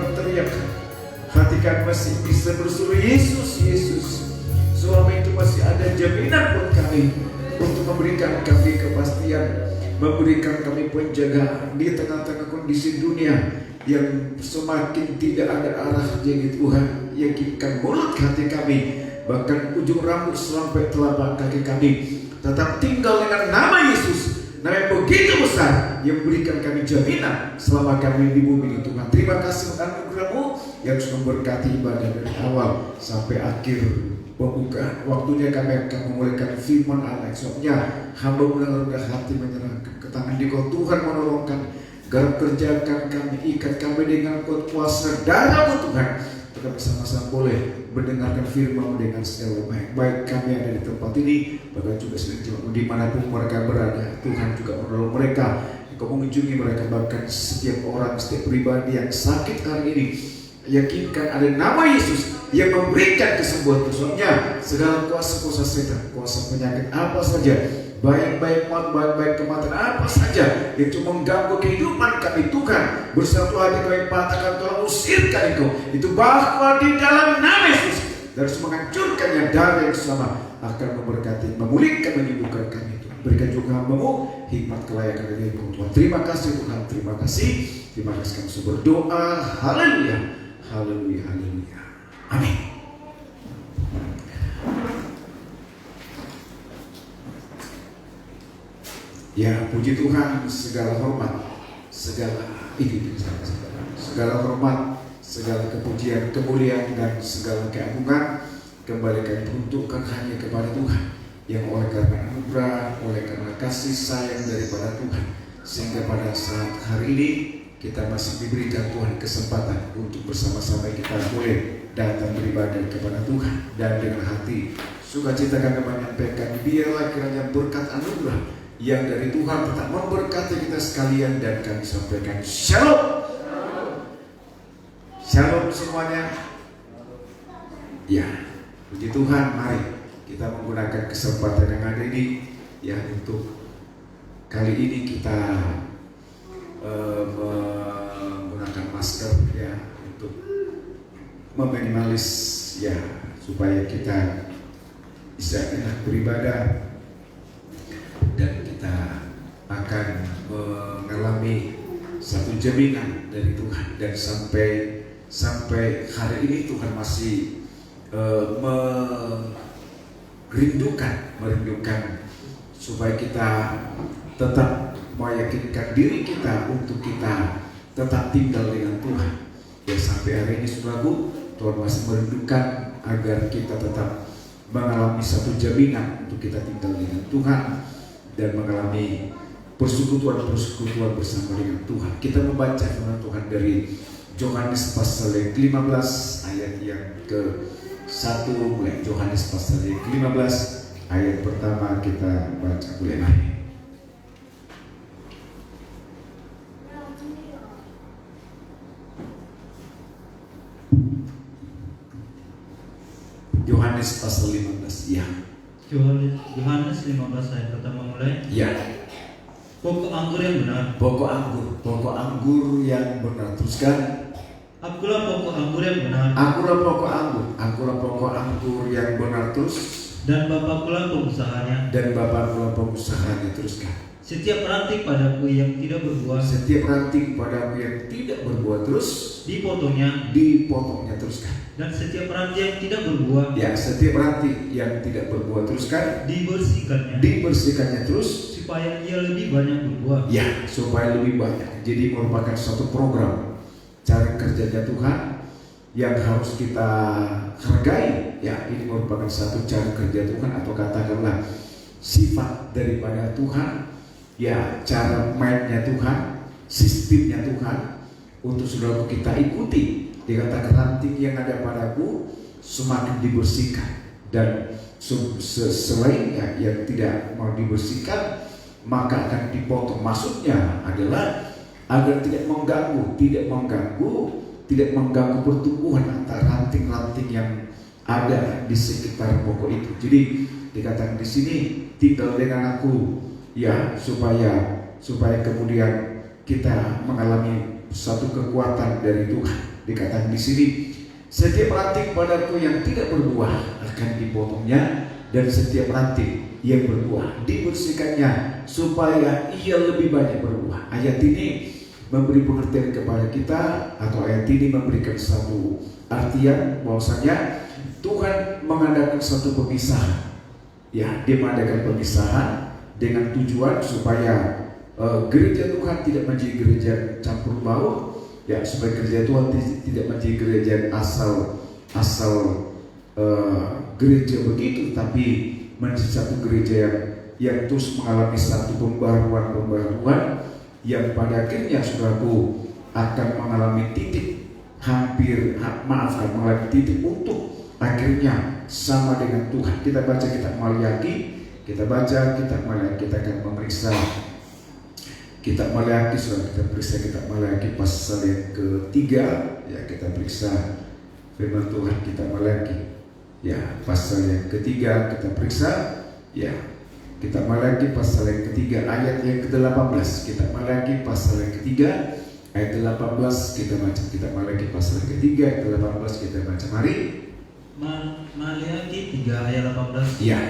berteriak, hati kami masih bisa berseru Yesus, Yesus. Selama itu masih ada jaminan buat kami untuk memberikan kami kepastian, memberikan kami penjagaan di tengah-tengah kondisi dunia yang semakin tidak ada arahnya. Tuhan, yakinkan mulut hati kami, bahkan ujung rambut sampai telapak kaki kami tetap tinggal dengan nama Yesus, nama yang begitu besar yang memberikan kami jaminan selama kami di bumi ini. Tuhan, terima kasih anugerah-Mu yang sudah memberkati ibadah dari awal sampai akhir pembukaan. Waktunya kami akan memulaikan firman Allah. Esoknya hamba rendah hati menyerahkan ke tangan Engkau Tuhan, menolongkan garap kerjakan kami, ikat kami dengan kuasa darah-Mu Tuhan. Kita bersama-sama boleh mendengarkan firman dengan segala baik kami ada di tempat ini, bahkan juga dimanapun mereka berada. Tuhan juga menolong mereka, Engkau mengunjungi mereka, bahkan setiap orang, setiap pribadi yang sakit hari ini. Yakinkan ada nama Yesus yang memberikan kesembuhan. Soalnya segala kuasa setan, kuasa penyakit apa saja, baik maut, baik kematian apa saja itu mengganggu kehidupan kami, Tuhan, bersatu hati kami patahkan, tolong usirkan itu bahwa di dalam nama Yesus harus menghancurkannya. Darah yang sama akan memberkati, memulihkan, menyembuhkan kami. Berikan juga hamba-Mu hikmat kelayakan dari Tuhan. Terima kasih Tuhan, terima kasih kami sudah berdoa. Haleluya, haleluya, haleluya, amin. Ya, puji Tuhan, segala hormat, segala hormat, segala kepujian, kemuliaan, dan segala keagungan kembali kami peruntukkan hanya kepada Tuhan, yang oleh karena anugerah, oleh karena kasih sayang daripada Tuhan, sehingga pada saat hari ini kita masih diberikan Tuhan kesempatan untuk bersama-sama kita boleh datang beribadah kepada Tuhan, dan dengan hati sukacita kami menyampaikan, biarlah kiranya berkat anugerah yang dari Tuhan tetap memberkati kita sekalian, dan kami sampaikan shalom. Shalom semuanya. Ya, puji Tuhan, mari kita menggunakan kesempatan yang ada ini ya, untuk kali ini kita menggunakan masker ya, untuk meminimalis ya, supaya kita bisa enak beribadah, dan kita akan mengalami satu jaminan dari Tuhan. Dan sampai hari ini Tuhan masih merindukan supaya kita tetap meyakinkan diri kita untuk kita tetap tinggal dengan Tuhan. Ya, sampai hari ini saudaraku, Tuhan masih merindukan agar kita tetap mengalami satu jaminan untuk kita tinggal dengan Tuhan dan mengalami persekutuan bersama dengan Tuhan. Kita membaca firman Tuhan dari Yohanes pasal yang ke-15 ayat yang ke-1 mulai. Yohanes pasal yang ke-15 ayat pertama kita baca, boleh mari. Yohanes pasal 15 ya. Yohanes 15 ayat pertama mulai. Ya. Pokok anggur yang benar. Pokok anggur yang benar. Teruskan. Akulah pokok anggur yang benar. Akulah pokok anggur yang benar. Terus. Dan Bapakkulah pengusahanya. Teruskan. Setiap ranting padaku yang tidak berbuah, terus dipotongnya. Teruskan. Dan setiap ranting yang tidak berbuah, ya, setiap ranting yang tidak berbuah, teruskan, dibersihkannya terus supaya ia lebih banyak berbuah. Ya, supaya lebih banyak. Jadi merupakan suatu program cara kerjanya Tuhan yang harus kita hargai. Ya, ini merupakan satu cara kerja Tuhan, atau katakanlah sifat daripada Tuhan. Ya, cara mainnya Tuhan, sistemnya Tuhan, untuk saudara kita ikuti. Dikatakan ranting yang ada padaku semakin dibersihkan, dan selainnya yang tidak mau dibersihkan maka akan dipotong. Maksudnya adalah agar tidak mengganggu pertumbuhan antara ranting-ranting yang ada di sekitar pokok itu. Jadi dikatakan di sini, tinggal dengan aku ya, supaya kemudian kita mengalami satu kekuatan dari Tuhan. Dikatakan di sini, setiap ranting padaku yang tidak berbuah akan dipotongnya, dan setiap ranting yang berbuah dibersihkannya supaya ia lebih banyak berbuah. Ayat ini memberi pengertian kepada kita, atau ayat ini memberikan satu artian bahwasanya Tuhan mengadakan satu pemisahan. Ya, dia mengadakan pemisahan dengan tujuan supaya gereja Tuhan tidak menjadi gereja campur baur, ya, supaya gereja Tuhan tidak menjadi gereja asal gereja begitu, tapi menjadi satu gereja yang terus mengalami satu pembaruan yang pada akhirnya saudaraku akan mengalami titik mengalami titik untuk akhirnya sama dengan Tuhan. Kita baca kitab Maliaki, kita akan memeriksa kitab Maliaki, saudara. Kita periksa kitab Maliaki pasal yang ketiga, ya, kita periksa firman Tuhan kitab Maliaki, ya, pasal yang ketiga kita periksa, ya, kitab Maliaki pasal yang ketiga ayat yang ke-18. Kitab Maliaki pasal yang ketiga ayat 18 kita baca. Kitab Maliaki pasal yang ketiga ayat 18 kita baca. Mari. Maliaki 3 ayat 18. Ya.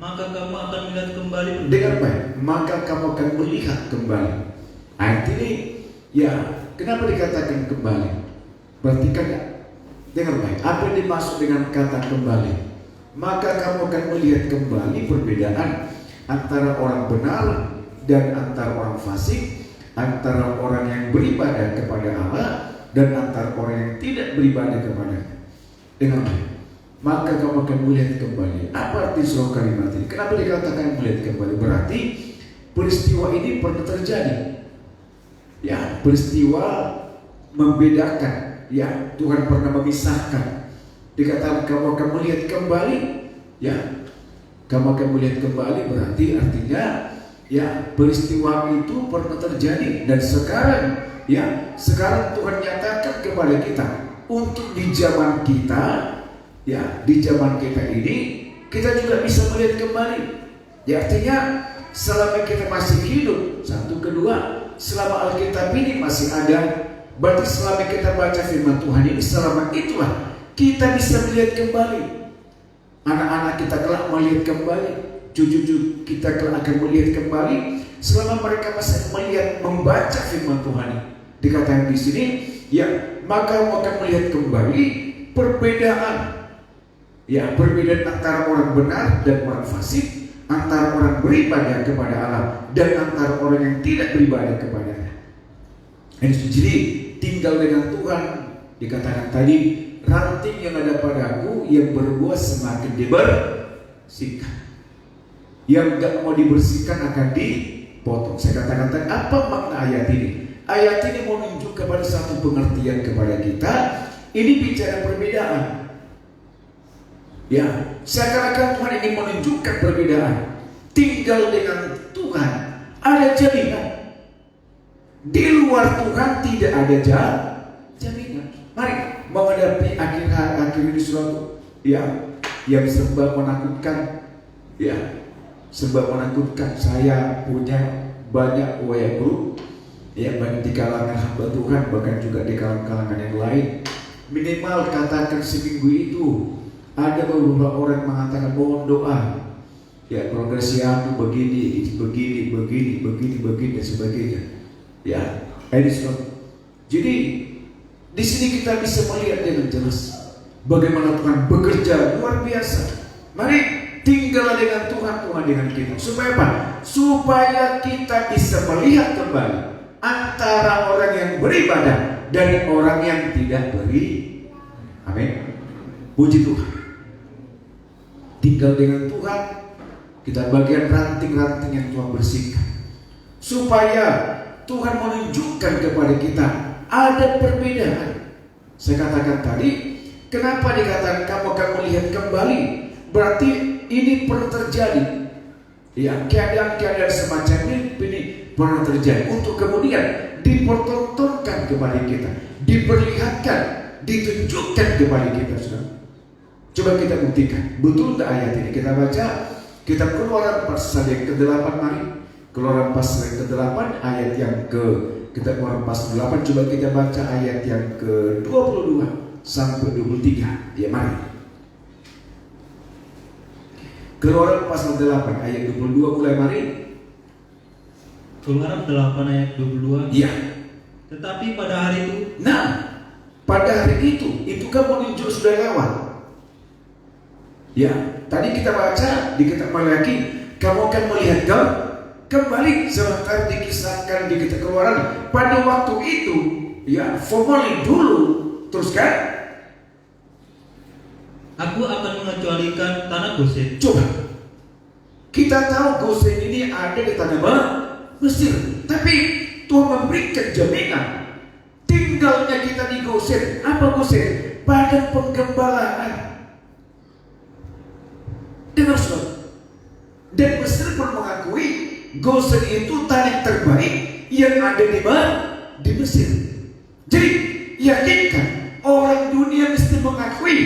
Maka kamu akan melihat kembali. Dengar baik. Maka kamu akan melihat kembali. Ayat ini, ya, kenapa dikatakan kembali? Perhatikan ya. Dengar baik. Apa yang dimaksud dengan kata kembali? Maka kamu akan melihat kembali perbedaan antara orang benar dan antara orang fasik, antara orang yang beribadah kepada Allah dan antara orang yang tidak beribadah kepada-Nya. Dengar baik. Maka kamu akan melihat kembali. Apa arti seluruh kalimat ini? Kenapa dikatakan melihat kembali? Berarti peristiwa ini pernah terjadi. Ya, peristiwa membedakan. Ya, Tuhan pernah memisahkan. Dikatakan kamu akan melihat kembali. Ya, kamu akan melihat kembali berarti artinya, ya, peristiwa itu pernah terjadi. Dan sekarang, ya, sekarang Tuhan nyatakan kepada kita untuk di zaman kita, ya, di zaman kita ini kita juga bisa melihat kembali. Ya, artinya selama kita masih hidup, satu, kedua, selama Alkitab ini masih ada, berarti selama kita baca firman Tuhan ini, selama itulah kita bisa melihat kembali. Anak-anak kita kelak melihat kembali, cucu-cucu kita kelak akan melihat kembali selama mereka masih melihat, membaca firman Tuhan ini. Dikatakan di sini, ya, maka kamu akan melihat kembali perbedaan. Ya, perbedaan antara orang benar dan orang fasik, antara orang beribadah kepada Allah dan antara orang yang tidak beribadah kepada-Nya. Jadi tinggal dengan Tuhan, dikatakan tadi, ranting yang ada padaku yang berbuah semakin dibersihkan, yang gak mau dibersihkan akan dipotong. Saya katakan tadi, apa makna ayat ini? Ayat ini menunjuk kepada satu pengertian kepada kita. Ini bicara perbedaan. Ya, seakan-akan Tuhan ini menunjukkan perbedaan. Tinggal dengan Tuhan ada jaminan. Di luar Tuhan tidak ada jaminan. Mari menghadapi akhir ini suatu, ya, yang serba menakutkan. Ya, serba menakutkan. Saya punya banyak WA group, ya, baik di kalangan hamba Tuhan, bahkan juga di kalangan yang lain. Minimal katakan seminggu itu ada beberapa orang mengatakan mohon doa. Ya, progresi aku begini dan sebagainya. Ya, Edison. Jadi di sini kita bisa melihat dengan jelas bagaimana Tuhan bekerja luar biasa. Mari tinggal dengan Tuhan dengan kita. Supaya apa? Supaya kita bisa melihat kembali antara orang yang beribadah dan orang yang tidak beribadah. Amin. Puji Tuhan. Tinggal dengan Tuhan, kita bagian ranting-ranting yang Tuhan bersihkan, supaya Tuhan menunjukkan kepada kita ada perbedaan. Saya katakan tadi, kenapa dikatakan kamu akan melihat kembali? Berarti ini pernah terjadi. Ya, keadaan-keadaan semacam ini pernah terjadi untuk kemudian dipertontonkan kepada kita, diperlihatkan, ditunjukkan kepada kita, saudara. Coba kita buktikan, betul tak ayat ini? Kita baca kitab Keluaran pasal yang ke-8, mari. Keluaran pasal yang ke-8 ayat yang Kitab Keluaran pasal 8, coba kita baca ayat yang ke-22 sampai 23. Ya, mari. Keluaran pasal 8 ayat 22 mulai, mari. Keluaran 8 ayat 22. Iya. Tetapi pada hari itu, Nah, pada hari itu kan menunjuk sudah lewat. Ya, tadi kita baca di kitab Malaki, kamu akan melihat kembali sebentar dikisahkan di kitab Keluaran. Pada waktu itu, ya, formally dulu, teruskan. aku akan mengecualikan tanah Gosen. Coba, kita tahu Gosen ini ada di tanah Mesir, tapi Tuhan memberikan jaminan tinggalnya kita di Gosen. Apa Gosen? Padang penggembalaan. Dengar saudara. Dan Mesir pun mengakui Gosen itu tanah terbaik yang ada di Mesir. Jadi yakinkan, orang dunia mesti mengakui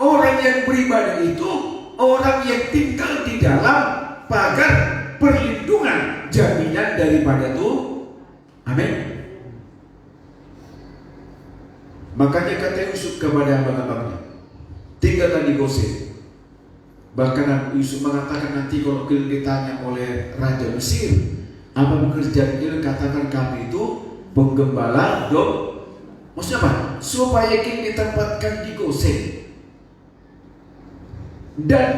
orang yang beribadah itu orang yang tinggal di dalam pagar perlindungan, jaminan daripada Tuhan. Amin. Makanya kata Yusuf kepada abang-abangnya, tinggallah di Gosen. Bahkan Yusuf mengatakan, nanti kalau kalian ditanya oleh Raja Mesir, apa pekerjaan kalian, katakan kami itu penggembala Maksudnya apa? Supaya kalian ditempatkan di Gosen. Dan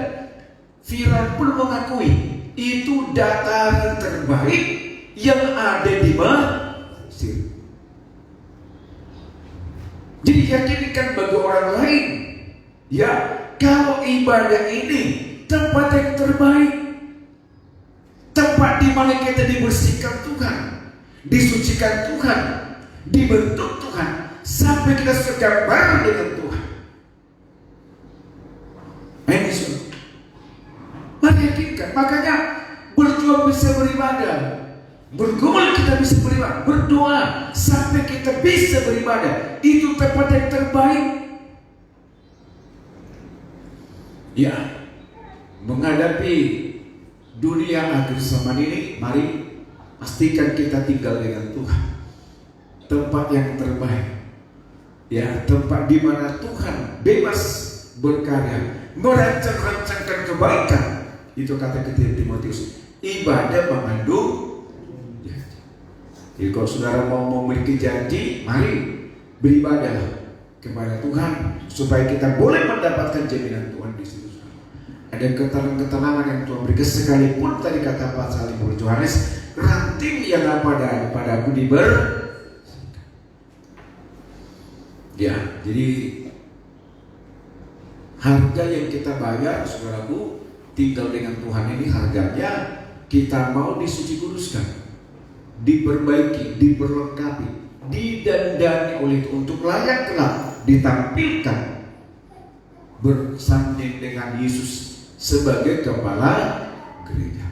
Firaun pun mengakui itu dataran terbaik yang ada di Mesir. Jadi yakinkan bagi orang lain, ya, kalau ibadah ini tempat yang terbaik, tempat di mana kita dibersihkan Tuhan, disucikan Tuhan, dibentuk Tuhan, sampai kita segambar dengan Tuhan. Ini semua. Mari yakinkan. Makanya berjuang bisa beribadah, bergumul kita bisa beribadah, berdoa sampai kita bisa beribadah. Itu tempat yang terbaik. Ya, menghadapi dunia akhir zaman ini, mari pastikan kita tinggal dengan Tuhan. Tempat yang terbaik. Ya, tempat di mana Tuhan bebas berkarya, merancang-rancangkan kebaikan. Itu kata ketika Timotius, ibadah mengandung janji. Jadi kalau saudara mau memiliki janji, mari beribadah kepada Tuhan supaya kita boleh mendapatkan jaminan Tuhan di situ. Ada ketenangan yang Tuhan berikan, sekalipun tadi kata pasal 5 Yohanes, ranting yang pada aku ya, jadi harga yang kita bayar, saudaraku, tinggal dengan Tuhan ini harganya kita mau disuci kuduskan, diperbaiki, diperlengkapi, didandani oleh untuk layak kelak ditampilkan bersanding dengan Yesus sebagai kepala gereja.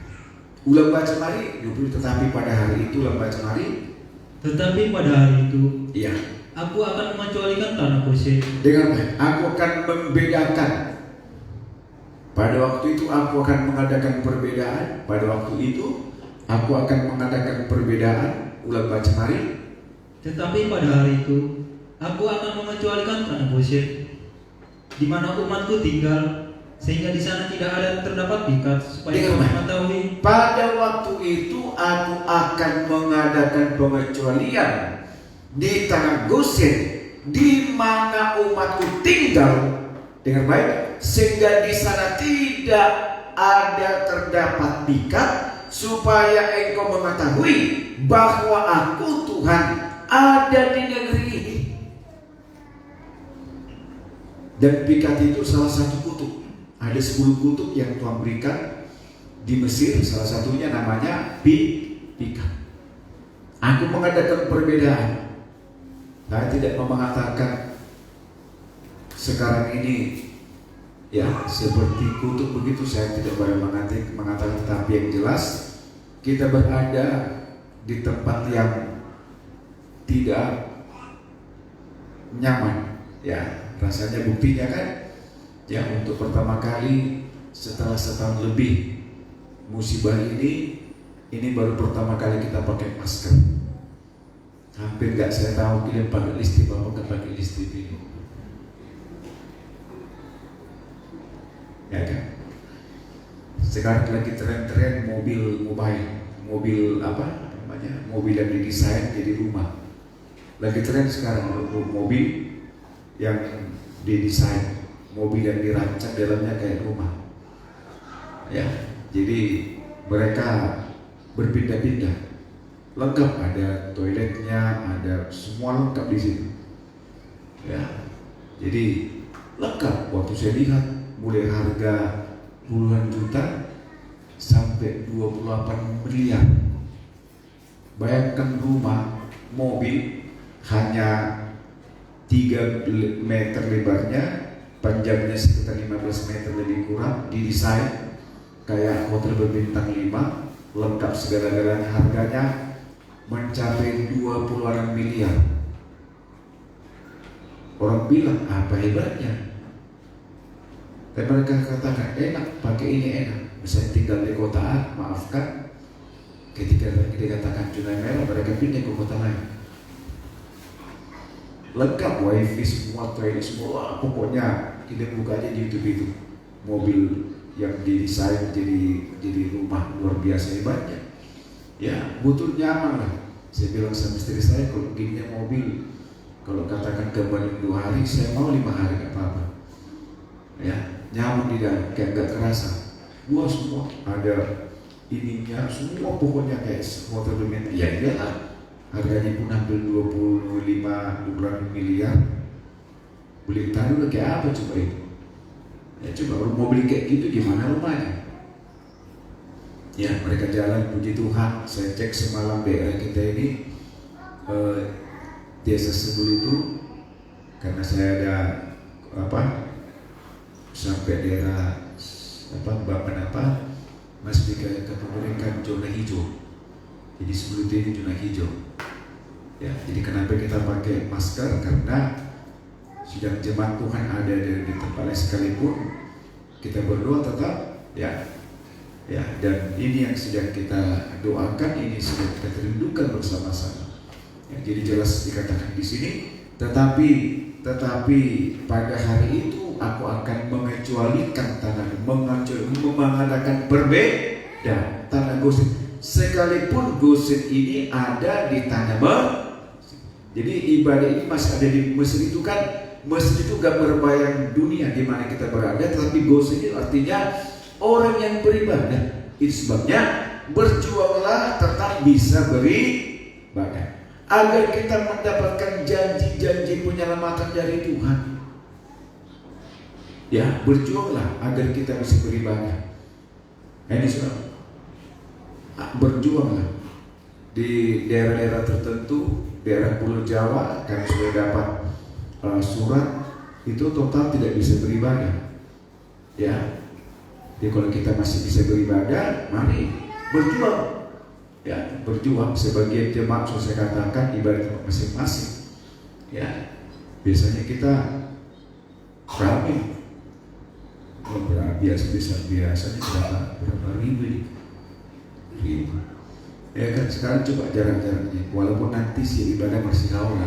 Ulang baca mari, tetapi pada hari itu, ulang baca mari. Tetapi pada hari itu, iya, aku akan mengecualikan tanah Gosen. Dengan baik, aku akan membedakan. Pada waktu itu aku akan mengadakan perbedaan. Pada waktu itu aku akan mengadakan perbedaan. Ulang baca mari. Tetapi pada hari itu, aku akan mengecualikan tanah Gosen, di mana umatku tinggal, sehingga di sana tidak ada terdapat ikat, supaya kamu mengetahui. Pada waktu itu aku akan mengadakan pengecualian di tanah Gosen, di mana umatku tinggal dengan baik, sehingga di sana tidak ada terdapat ikat, supaya engkau mengetahui bahwa aku Tuhan ada di negeri ini. Dan pikat itu salah satu kutub. Ada 10 kutub yang Tuhan berikan di Mesir, salah satunya namanya pikat. Aku mengadakan perbedaan. Saya tidak mau mengatakan sekarang ini ya seperti kutub begitu, saya tidak boleh mengatakan, tetapi yang jelas kita berada di tempat yang tidak nyaman. Ya, rasanya buktinya kan, ya, untuk pertama kali setelah setahun lebih musibah ini baru pertama kali kita pakai masker. Hampir nggak saya tahu kalian pakai listrik apa nggak pakai listrik ini. Ya kan? Sekarang lagi tren-tren mobil apa namanya, mobil yang didesain jadi rumah. Lagi tren sekarang mobil yang didesain, mobil yang dirancang dalamnya kayak rumah. Ya, jadi mereka berpindah-pindah, lengkap, ada toiletnya, ada semua lengkap di situ. Ya, jadi lengkap. Waktu saya lihat mulai harga puluhan juta sampai 28 miliar. Bayangkan rumah, mobil hanya 3 meter lebarnya, panjangnya sekitar 15 meter lebih kurang, didesain kayak hotel berbintang 5, lengkap segala-galanya, harganya mencapai 20 miliar. Orang bilang apa hebatnya? Dan mereka katakan enak, pakai ini enak. Misalnya tinggal di kota A, maafkan, ketika dikatakan zona merah, mereka pindah ke kota lain. Lengkap, wifi semua, toilet semua, pokoknya kita buka aja di YouTube itu. Mobil yang didesain jadi rumah, luar biasa hebatnya. Ya, butuh nyaman lah. Saya bilang sama istri saya, kalau begini mobil, kalau katakan ke Bandung 2 hari, saya mau 5 hari, gak apa-apa. Ya, nyaman di dalam, kayak gak kerasa. Gua semua ada ininya, semua pokoknya kayak hotel berbintang. Ya iyalah, harganya pun hampir 25 miliar. Beli taruh kayak apa coba itu? Ya coba orang mau beli kayak gitu gimana rumahnya? Ya mereka jalan, puji Tuhan. Saya cek semalam daerah kita ini desa Sebul itu, karena saya ada sampai daerah masih ke pemerintahan zona hijau. Jadi Sebul itu ini zona hijau. Ya, jadi kenapa kita pakai masker? Karena sidang jemaat Tuhan ada di tempat lain sekalipun kita berdoa tetap ya, dan ini yang sedang kita doakan, ini sedang kita rindukan bersama-sama. Ya, jadi jelas dikatakan di sini, tetapi pada hari itu aku akan mengecualikan tanah, mengadakan berbeda tanah Gosen, sekalipun Gosen ini ada di tanah Jadi ibadah ini masih ada di Mesir itu kan. Mesir itu gak berbayang dunia di mana kita berada, tapi Gosen itu artinya orang yang beribadah. Itu sebabnya berjuanglah tetap bisa beribadah, agar kita mendapatkan janji-janji penyelamatan dari Tuhan. Ya, berjuanglah agar kita bisa beribadah. Ini saudara, berjuanglah di daerah-daerah tertentu, daerah Pulau Jawa, kami sudah dapat surat itu total tidak bisa beribadah. Ya, jadi kalau kita masih bisa beribadah, mari berjuang. Ya, berjuang. Sebagian jemaat sudah saya katakan ibadah masing-masing. Ya, biasanya kita ramai. Biasanya berapa ribu? Ya kan, sekarang coba jarang-jarangnya, walaupun nanti si ibadah masih kawal.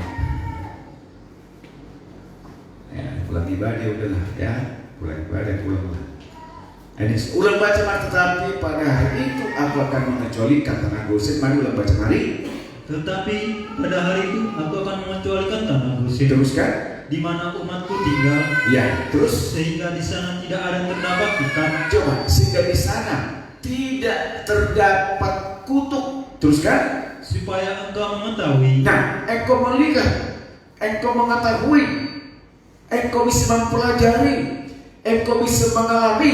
Ya, pulang ibadah udahlah ya, pulang ini ulang baca. Tetapi pada hari itu aku akan mengecualikan tanah Gosen. Mari ulang baca mari. Tetapi pada hari itu aku akan mengecualikan tanah Gosen. Teruskan. Di mana umatku tinggal. Ya, terus. Sehingga di sana tidak ada yang terdapat ikan. Coba, sehingga di sana tidak terdapat kutuk. Teruskan. Supaya engkau mengetahui. Nah, engkau melihat, engkau mengetahui, engkau bisa mempelajari, engkau bisa mengalami,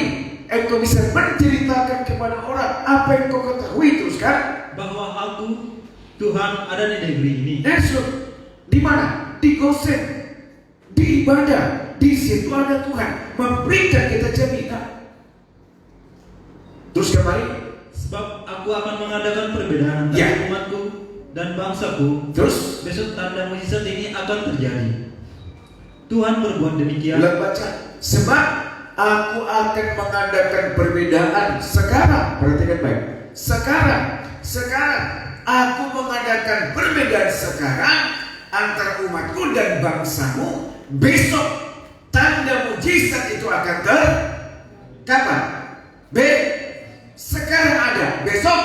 engkau bisa menceritakan kepada orang apa yang kau ketahui. Teruskan. Bahwa aku Tuhan ada di negeri ini. Yesus di mana? Di Gosen, di ibadah. Di situ ada Tuhan memberikan kita jaminan. Terus kembali. Sebab aku akan mengadakan perbedaan antara umatku dan bangsaku. Terus besok tanda mujizat ini akan terjadi. Tuhan berbuat demikian. Ulang baca. Sebab aku akan mengadakan perbedaan sekarang. Perhatikan baik. Sekarang aku mengadakan perbedaan sekarang antara umatku dan bangsamu. Besok tanda mujizat itu akan kapan? Sekarang ada, besok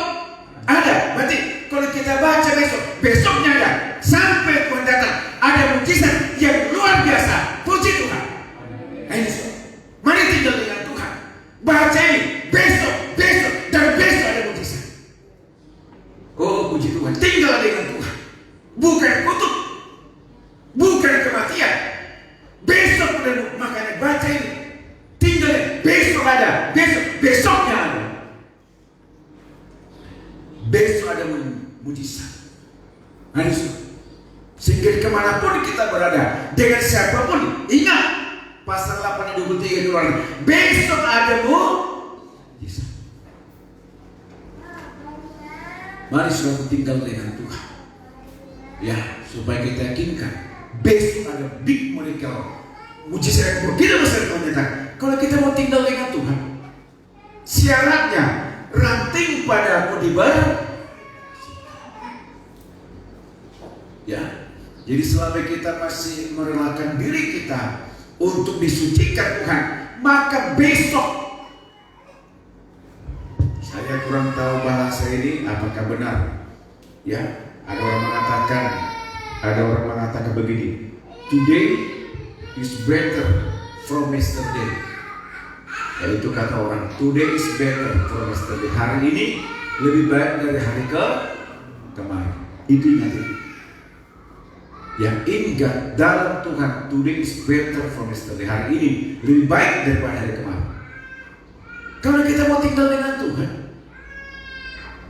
ada. Berarti kalau kita baca besoknya ada. Sampai Tuhan datang, ada mujizat yang luar biasa. Puji Tuhan. Ini mari tinggal dengan Tuhan. Baca ini, besok, dan besok ada mujizat. Oh, puji Tuhan. Tinggal dengan Tuhan. Bukan kutuk, bukan kematian. Besok udah, makanya baca ini. Tinggal, besok ada, besoknya ada. Besok ada mujizat. Sehingga kemanapun kita berada, dengan siapapun, ingat pasal 8 ayat 23 keluar. Besok ada mujizat. Mari saudara tinggal dengan Tuhan. Ya, supaya kita yakinkan besok ada big miracle, mujizat yang begitu besar Tuhan datang. Kalau kita mau tinggal dengan Tuhan, syaratnya ranting padamu dibayar. Ya, jadi selama kita masih merelakan diri kita untuk disucikan Tuhan, maka besok, saya kurang tahu bahasa ini apakah benar. Ya, ada orang mengatakan begini, today is better from yesterday. Yaitu kata orang, today is better from yesterday. Hari ini lebih baik dari hari kemarin. Itu ingat. Ya, ingat dalam Tuhan, today is better from yesterday. Hari ini lebih baik daripada hari kemarin. Kalau kita mau tinggal dengan Tuhan,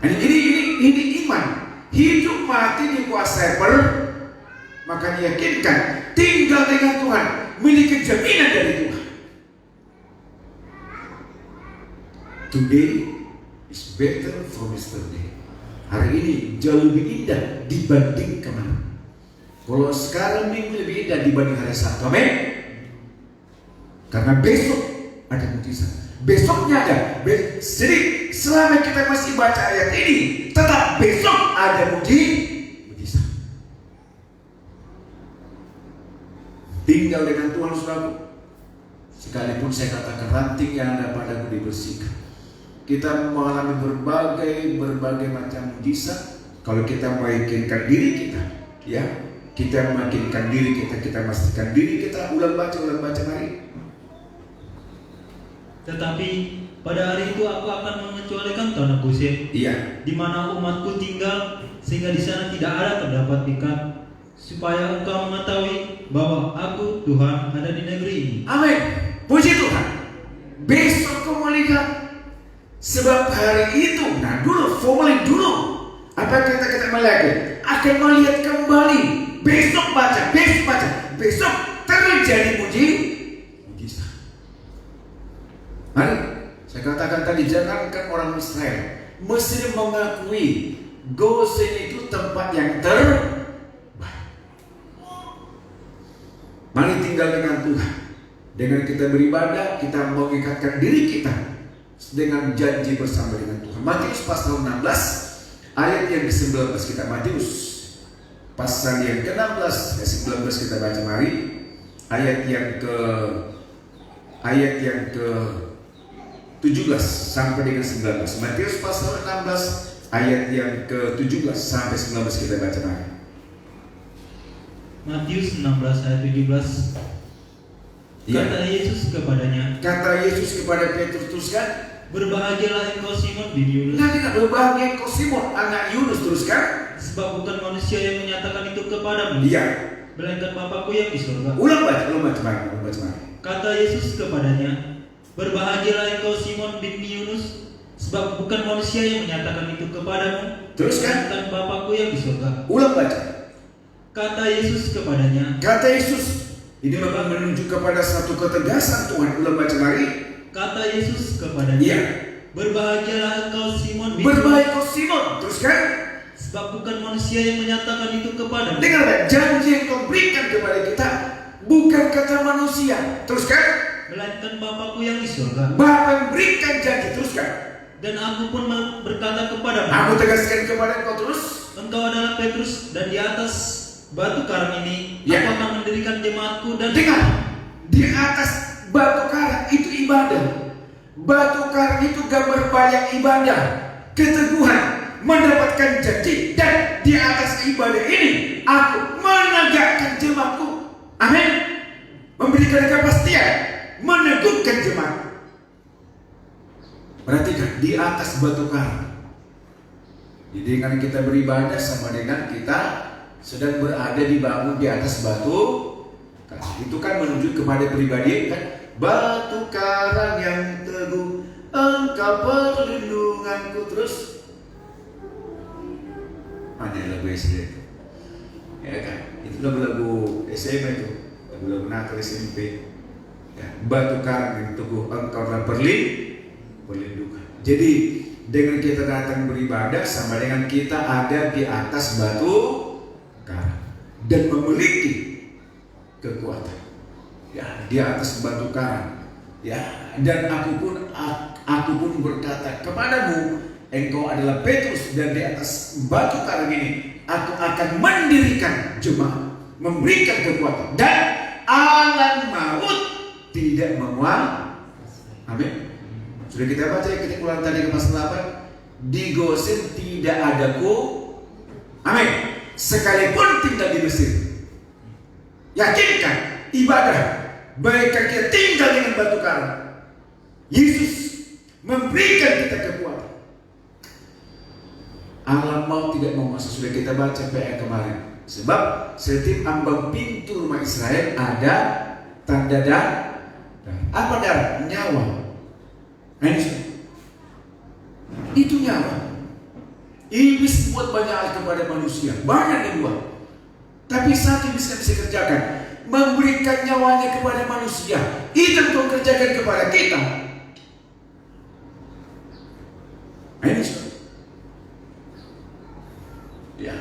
ini iman. Hidup mati dikuasai maka yakinkan tinggal dengan Tuhan, memiliki jaminan dari Tuhan. Today is better from yesterday. Hari ini jauh lebih indah dibanding kemarin. Kalau sekarang minggu lebih indah dibanding hari Sabtu. Amin. Karena besok ada mujizat. Besoknya ada. Jadi selama kita masih baca ayat ini, tetap besok ada mujizat. Tinggal dengan Tuhan, saudara. Sekalipun saya katakan ranting yang ada padaku dibersihkan. Kita mengalami berbagai macam mujizat. Kalau kita meyakinkan diri kita, ya, kita meyakinkan diri kita memastikan diri kita. Ulang baca mari. Tetapi pada hari itu aku akan mengecualikan tanah Goshen, Iya. di mana umatku tinggal, sehingga di sana tidak ada terdapat ikan, supaya engkau mengetahui bahwa aku Tuhan ada di negeri ini. Amin. Puji Tuhan. Besok kau melihat, sebab hari itu, formula dulu. Apa kita melihat? Akan melihat kembali. Besok baca. Besok terjadi mujizat. Mari, saya katakan tadi, jangankan orang Israel, Mesir mengakui Goshen itu tempat yang terbaik. Mari tinggal dengan Tuhan. Dengan kita beribadah, kita mengikatkan diri kita dengan janji bersama dengan Tuhan. Matius pasal 16 ayat yang ke-19 kita. Matius pasal yang ke-16 ayat 19 kita baca mari. Ayat yang ke 17 sampai dengan 19. Matius pasal 16 ayat yang ke-17 sampai 19 kita baca mari. Matius 16 ayat 17. Kata Yesus kepadanya. Kata Yesus kepada Petrus, teruskan. Berbahagialah engkau Simon bin Yunus. Berbahagia engkau Simon anak Yunus, teruskan. Sebab bukan manusia yang menyatakan itu kepadamu, melainkan Bapakku yang di surga. Ulang baca mari. Kata Yesus kepadanya. Berbahagialah engkau Simon bin Yunus, sebab bukan manusia yang menyatakan itu kepadamu, teruskan, melainkan Bapakku yang di surga. Ulang baca. Kata Yesus kepadanya. Kata Yesus. Ini memang menunjuk kepada satu ketegasan Tuhan. Ulang baca mari. Kata Yesus kepadanya. Berbahagialah engkau Simon bin Yunus. Berbahagia engkau Simon. Teruskan. Sebab bukan manusia yang menyatakan itu kepadamu. Dengar, janji yang kau berikan kepada kita bukan kata manusia. Teruskan. Melainkan Bapakku yang di surga. Bapa yang berikan janji, teruskan. Dan aku pun berkata kepadamu, Aku tegaskan kepada engkau terus. engkau adalah Petrus, dan di atas batu karang ini Ya. aku akan mendirikan jemaatku dan Dengar, di atas batu karang itu ibadah. Batu karang itu gambar banyak ibadah, keteguhan, mendapatkan janji. Dan di atas ibadah ini aku menegakkan jemaatku. Amin. Memberikan kepastian, meneguhkan jemaat. Perhatikan, di atas batu karang. Jadi dengan kita beribadah sama dengan kita sedang berada dibangun di atas batu karang. Itu kan menuju kepada pribadi kan. Batu karang yang teguh, engkau perlindunganku. Terus mana lagu SD? Ya kan, itu lagu-lagu SMA itu, lagu-lagu Natal SMP. Ya, batu karang yang teguh, engkau adalah perlindungan. Jadi dengan kita datang beribadah sama dengan kita ada di atas batu karang dan memiliki kekuatan. Ya, di atas batu karang. Ya, dan aku pun berkata kepadamu, engkau adalah Petrus, dan di atas batu karang ini aku akan mendirikan jemaat, memberikan kekuatan, dan alam maut tidak menguasai. Amin. Sudah kita baca ya, kita ulang tadi ke pasal 8. Di Gosen tidak ada amin. Sekalipun tinggal di Mesir. Yakinkan ibadah, baik kita tinggal dengan batu karang. Yesus memberikan kita kekuatan. Alam maut tidak menguasai. Sudah kita baca PA kemarin. Sebab setiap ambang pintu rumah Israel ada tanda darah. Apa darah? Nyawa. Itu nyawa. Iblis buat banyak hal kepada manusia, banyak yang buat. Tapi satu bisa kerjakan, memberikan nyawanya kepada manusia. Itu yang kau kerjakan kepada kita. Ya,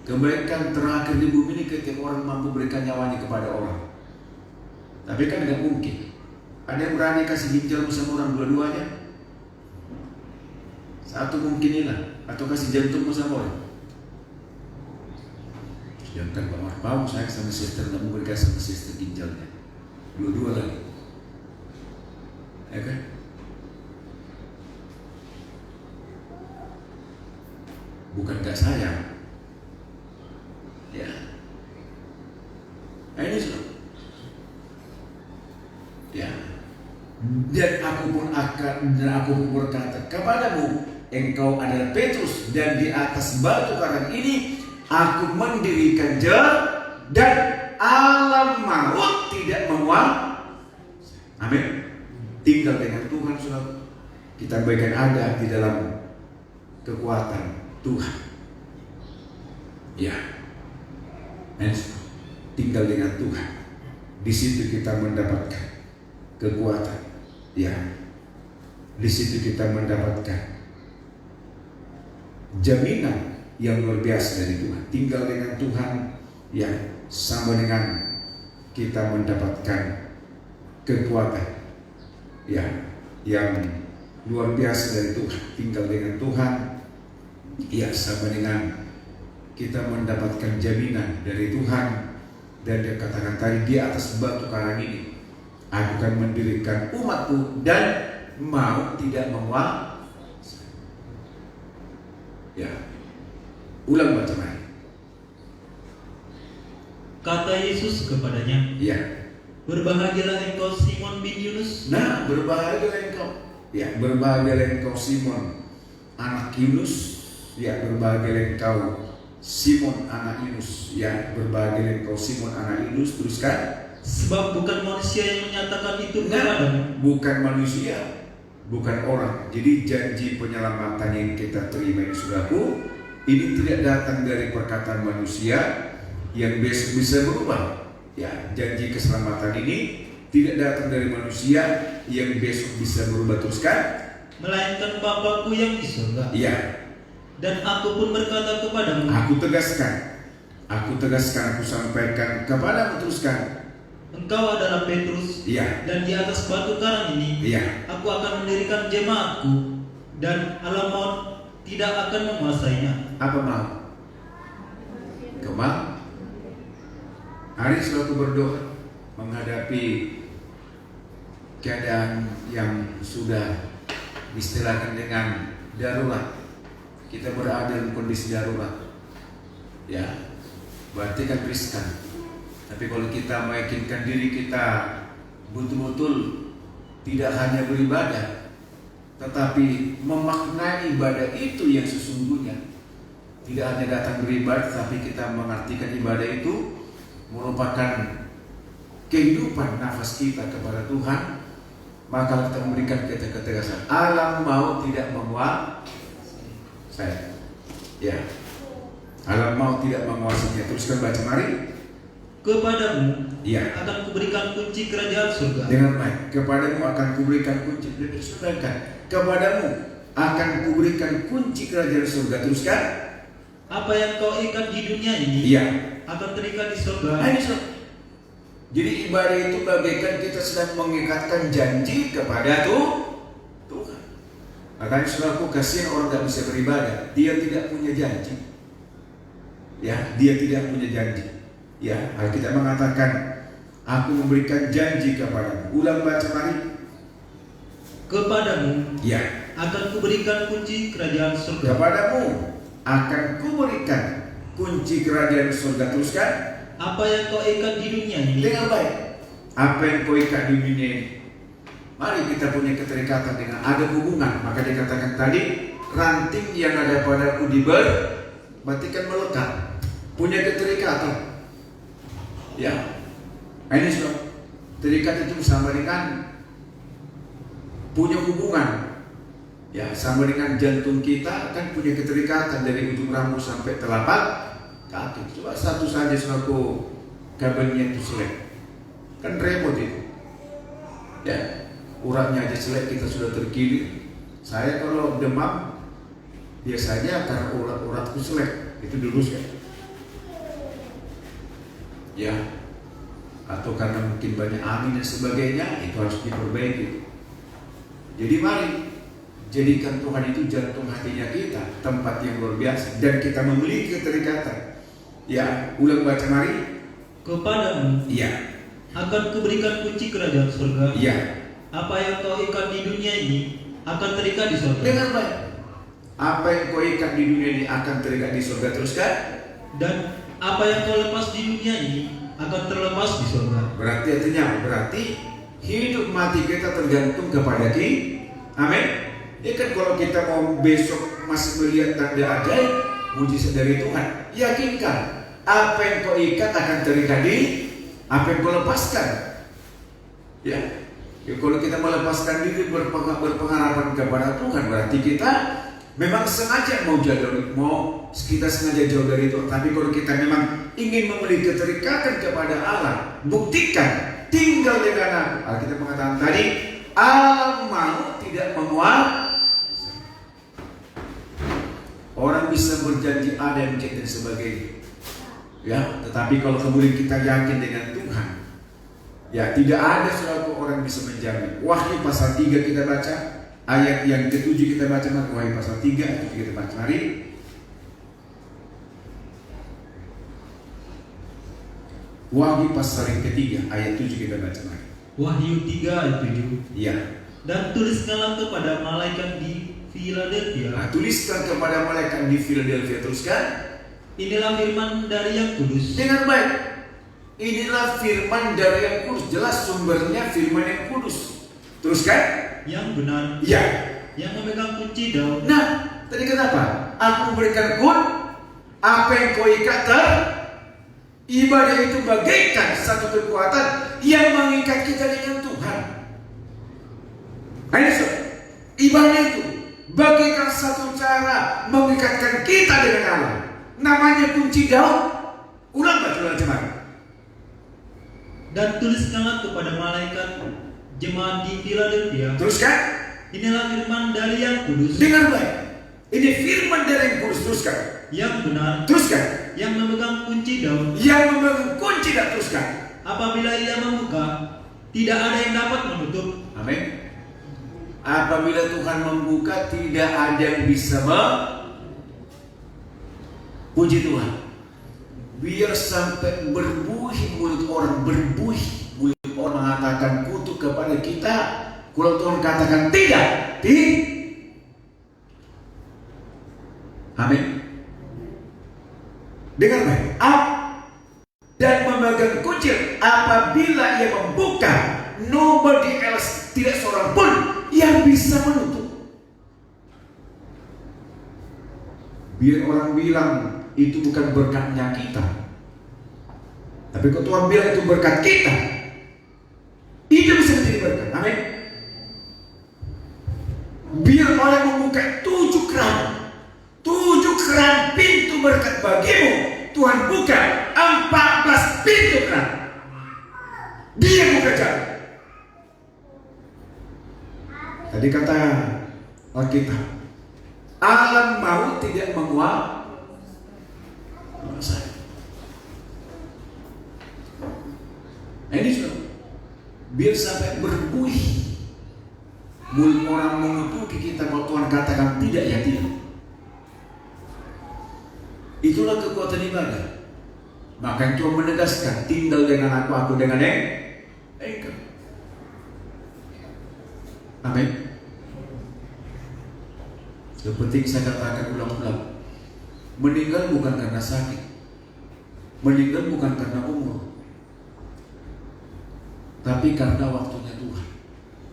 kebaikan terakhir di bumi ini ketika orang mampu berikan nyawanya kepada orang. Tapi kan tidak mungkin. Ada yang berani kasih ginjal sama orang dua-duanya? Satu mungkinilah. Atau kasih jantung sama orang? Sedangkan Pak Marpau saya sama sister tidak mau berikan sama sister ginjalnya. Dua-dua lagi. Ya kan? Bukan gak sayang. Ya. Nah ini sudah. Ya. Dan aku pun berkata kepadamu, engkau adalah Petrus, dan di atas batu karang ini aku mendirikan dan alam maut tidak menguasai. Amin. Tinggal dengan Tuhan, saudara. Kita bagian ada di dalam kekuatan Tuhan. Ya. Tinggal dengan Tuhan. Di situ kita mendapatkan kekuatan. Ya. Di situ kita mendapatkan jaminan yang luar biasa dari Tuhan. Tinggal dengan Tuhan yang sama dengan kita mendapatkan kekuatan ya yang luar biasa dari Tuhan. Tinggal dengan Tuhan ya sama dengan kita mendapatkan jaminan dari Tuhan. Dan dia katakan tadi, di atas batu karang ini aku akan mendirikan umatku dan mau tidak menguasai. Ya, ulang baca lagi. Kata Yesus kepadanya, Ya. berbahagialah engkau Simon bin Yunus. Nah, berbahagialah engkau. Ya, berbahagialah engkau Simon anak Yunus. Ya, berbahagialah engkau Simon anak Yunus. Ya, berbahagialah engkau Simon anak Yunus. Teruskan. Sebab bukan manusia yang menyatakan itu Nah, kepadamu, bukan manusia, bukan orang. Jadi janji penyelamatan yang kita terima ini, saudaraku, ini tidak datang dari perkataan manusia yang besok bisa berubah. Ya, janji keselamatan ini tidak datang dari manusia yang besok bisa berubah. Teruskan. melainkan Bapakku yang di surga. Ya. Dan aku pun berkata kepadamu, Aku tegaskan, aku sampaikan kepadamu. Teruskan. engkau adalah Petrus, Iya. dan di atas batu karang ini Iya. aku akan mendirikan jemaatku, dan alam maut tidak akan menguasainya. Apa mau? Kemau. Hari selalu berdoa menghadapi keadaan yang sudah istilahkan dengan darurat. Kita berada dalam kondisi darurat. Ya, berarti kan riskan. Tapi kalau kita meyakinkan diri kita betul-betul tidak hanya beribadah, tetapi memaknai ibadah itu yang sesungguhnya. Tidak hanya datang beribadah, tapi kita mengartikan ibadah itu merupakan kehidupan nafas kita kepada Tuhan. Maka kita memberikan ketegasan. Alam maut tidak menguasai. Ya, alam maut tidak menguasainya. Teruskan baca mari. Kepadamu Ya. akan kuberikan kunci kerajaan surga. Dengan baik. Kepadamu akan kuberikan kunci. Sedangkan kepadamu akan kuberikan kunci kerajaan surga. Teruskan. Apa yang kau ikat di dunia ini Iya. akan terikat di surga. Nah, ini so. Jadi ibadah itu bagaikan kita sedang mengikatkan janji kepada Tuhan. Makanya saudaraku, kasihan orang tidak bisa beribadah. Dia tidak punya janji. Ya, dia tidak punya janji. Ya, Alkitab mengatakan, aku memberikan janji kepadamu. Ulang baca mari. Kepadamu Ya. akan kuberikan kunci kerajaan surga. Kepadamu akan kuberikan kunci kerajaan surga. Teruskan. Apa yang kau ikat di dunia ini Dengan baik. Apa yang kau ikat di dunia ini. Mari kita punya keterikatan dengan ada hubungan. Maka dikatakan tadi, ranting yang ada padaku berarti kan melekat. Punya keterikatan. Ya. Ini sudah terikat itu sama dengan punya hubungan. Ya, sama dengan jantung kita kan punya keterikatan dari ujung rambut sampai telapak kaki. Coba satu saja selaku kabelnya itu selek, kan repot itu. Ya, uratnya aja selek kita sudah terkilir. Saya kalau demam biasanya karena urat-uratku selek itu diluruskan. Ya, atau karena mungkin banyak angin dan sebagainya itu harus diperbaiki. Jadi mari jadikan Tuhan itu jantung hatinya kita, tempat yang luar biasa, dan kita memiliki keterikatan. Ya, ulang baca mari. Kepadamu Iya. akan kuberikan kunci kerajaan surga. Iya. Apa yang kau ikat di dunia ini akan terikat di surga. Dengar baik. Apa yang kau ikat di dunia ini akan terikat di surga. Teruskan. Dan apa yang kau lepas di dunia ini akan terlepas di surga. Berarti artinya berarti hidup mati kita tergantung kepada Dia. Amin. Ya kan kalau kita mau besok masih melihat tanda ajaib, mujizat dari Tuhan, yakinkan apa yang kau ikat akan terikat di apa yang kau lepaskan. Ya, kalau kita melepaskan diri berpengharapan kepada Tuhan, berarti kita memang sengaja kita sengaja jauh dari Tuhan. Tapi kalau kita memang ingin memiliki keterikatan kepada Allah, buktikan tinggal dengan aku. Alkitab mengatakan tadi, alam maut tidak menguasai. Orang bisa berjanji A dan Z dan sebagainya. Ya, tetapi kalau kemudian kita yakin dengan Tuhan, ya tidak ada suatu orang bisa menjamin. Wahyu pasal 3 kita baca, ayat yang ke-7 kita baca, Wahyu pasal 3 ayat 7 kita baca. Mari. Wahyu pasal yang ketiga ayat 7 kita baca. Mari. Wahyu 3 ayat 7. Ya. Dan tuliskanlah kepada malaikat di Philadelphia. Nah, tuliskan kepada malaikat di Philadelphia. Teruskan. Inilah firman dari yang kudus. Dengan baik. Inilah firman dari yang kudus. Jelas sumbernya firman yang kudus. Teruskan. Yang benar. Ya. Yang memegang kunci Daud. Nah, tadi kenapa? Aku memberikan apa yang kau ikat ibadah itu bagaikan satu kekuatan yang mengikat kita dengan Tuhan. Nah, ibadah itu bagaikan satu cara mengikatkan kita dengan Allah. Namanya kunci Daud. Ulang baca macam-macam. Dan tuliskanlah kepada malaikat jemaat di Philadelphia. Teruskan. Inilah firman dari yang kudus. Dengar baik. Ini firman dari yang kudus. Teruskan. Yang benar. Teruskan. Yang memegang kunci Daud. Yang memegang kunci Daud. Teruskan. Apabila ia membuka, tidak ada yang dapat menutup. Amin. Apabila Tuhan membuka, tidak ada yang bisa puji Tuhan. Biar sampai berbuih mulut orang, berbuih mulut orang mengatakan kutuk kepada kita, kalau Tuhan katakan tidak, amin. Dengar baik. Dan memegang kunci, apabila ia membuka, nobody else, tidak seorang pun yang bisa menutup. Biar orang bilang itu bukan berkatnya kita, tapi kalau Tuhan bilang itu berkat kita, itu bisa menjadi berkat. Amin. Biar orang membuka 7 keran pintu berkat bagimu, Tuhan buka 14 pintu keran. Dia buka jalan. Tadi kata Alkitab, alam maut tidak menguasai. Nah ini sudah biar sampai berbuih mulut orang mengutuki kita, kalau Tuhan katakan tidak, ya tidak. Itulah kekuatan ibadah. Maka Tuhan menegaskan, tinggal dengan aku dengan engkau. Amin. Seperti saya katakan ulang-ulang, meninggal bukan karena sakit, meninggal bukan karena umur, tapi karena waktunya Tuhan.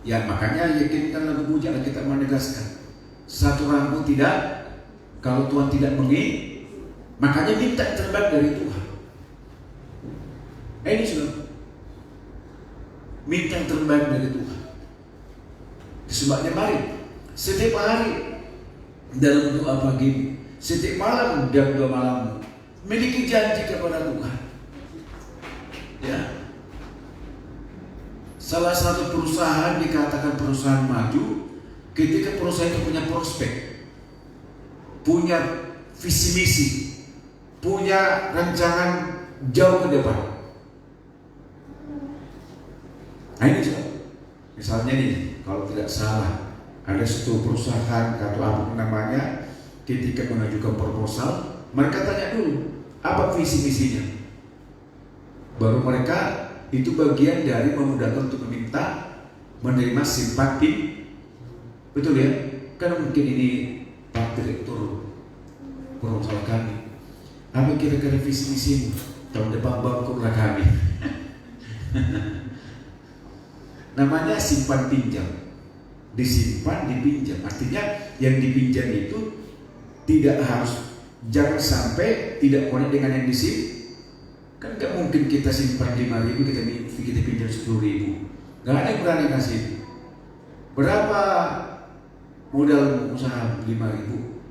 Ya makanya yakinkan lagu pujian kita menegaskan, satu rambut tidak, kalau Tuhan tidak makanya minta terbaik dari Tuhan. Ini sudah minta yang terbaik dari Tuhan. Sebabnya mari setiap hari dalam doa pagi, setiap malam dalam doa malam, miliki janji kepada Tuhan. Ya, salah satu perusahaan dikatakan perusahaan maju ketika perusahaan itu punya prospek, punya visi misi, punya rancangan jauh ke depan. Nah ini juga, misalnya nih, kalau tidak salah ada satu perusahaan atau apa namanya, ketika mengajukan proposal, mereka tanya dulu apa visi misinya, baru mereka itu bagian dari memudahkan untuk meminta menerima simpati. Betul ya? Kan mungkin ini Pak Direktur proposal kami, apa kira-kira visi misimu tahun depan bangkrutlah kami. Namanya simpan pinjam, disimpan dipinjam. Artinya yang dipinjam itu tidak harus, jangan sampai tidak connect dengan yang disimpan. Kan gak mungkin kita simpan 5.000 kita pinjam 10.000, gak ada yang berani kasih. Berapa modal usaha 5.000,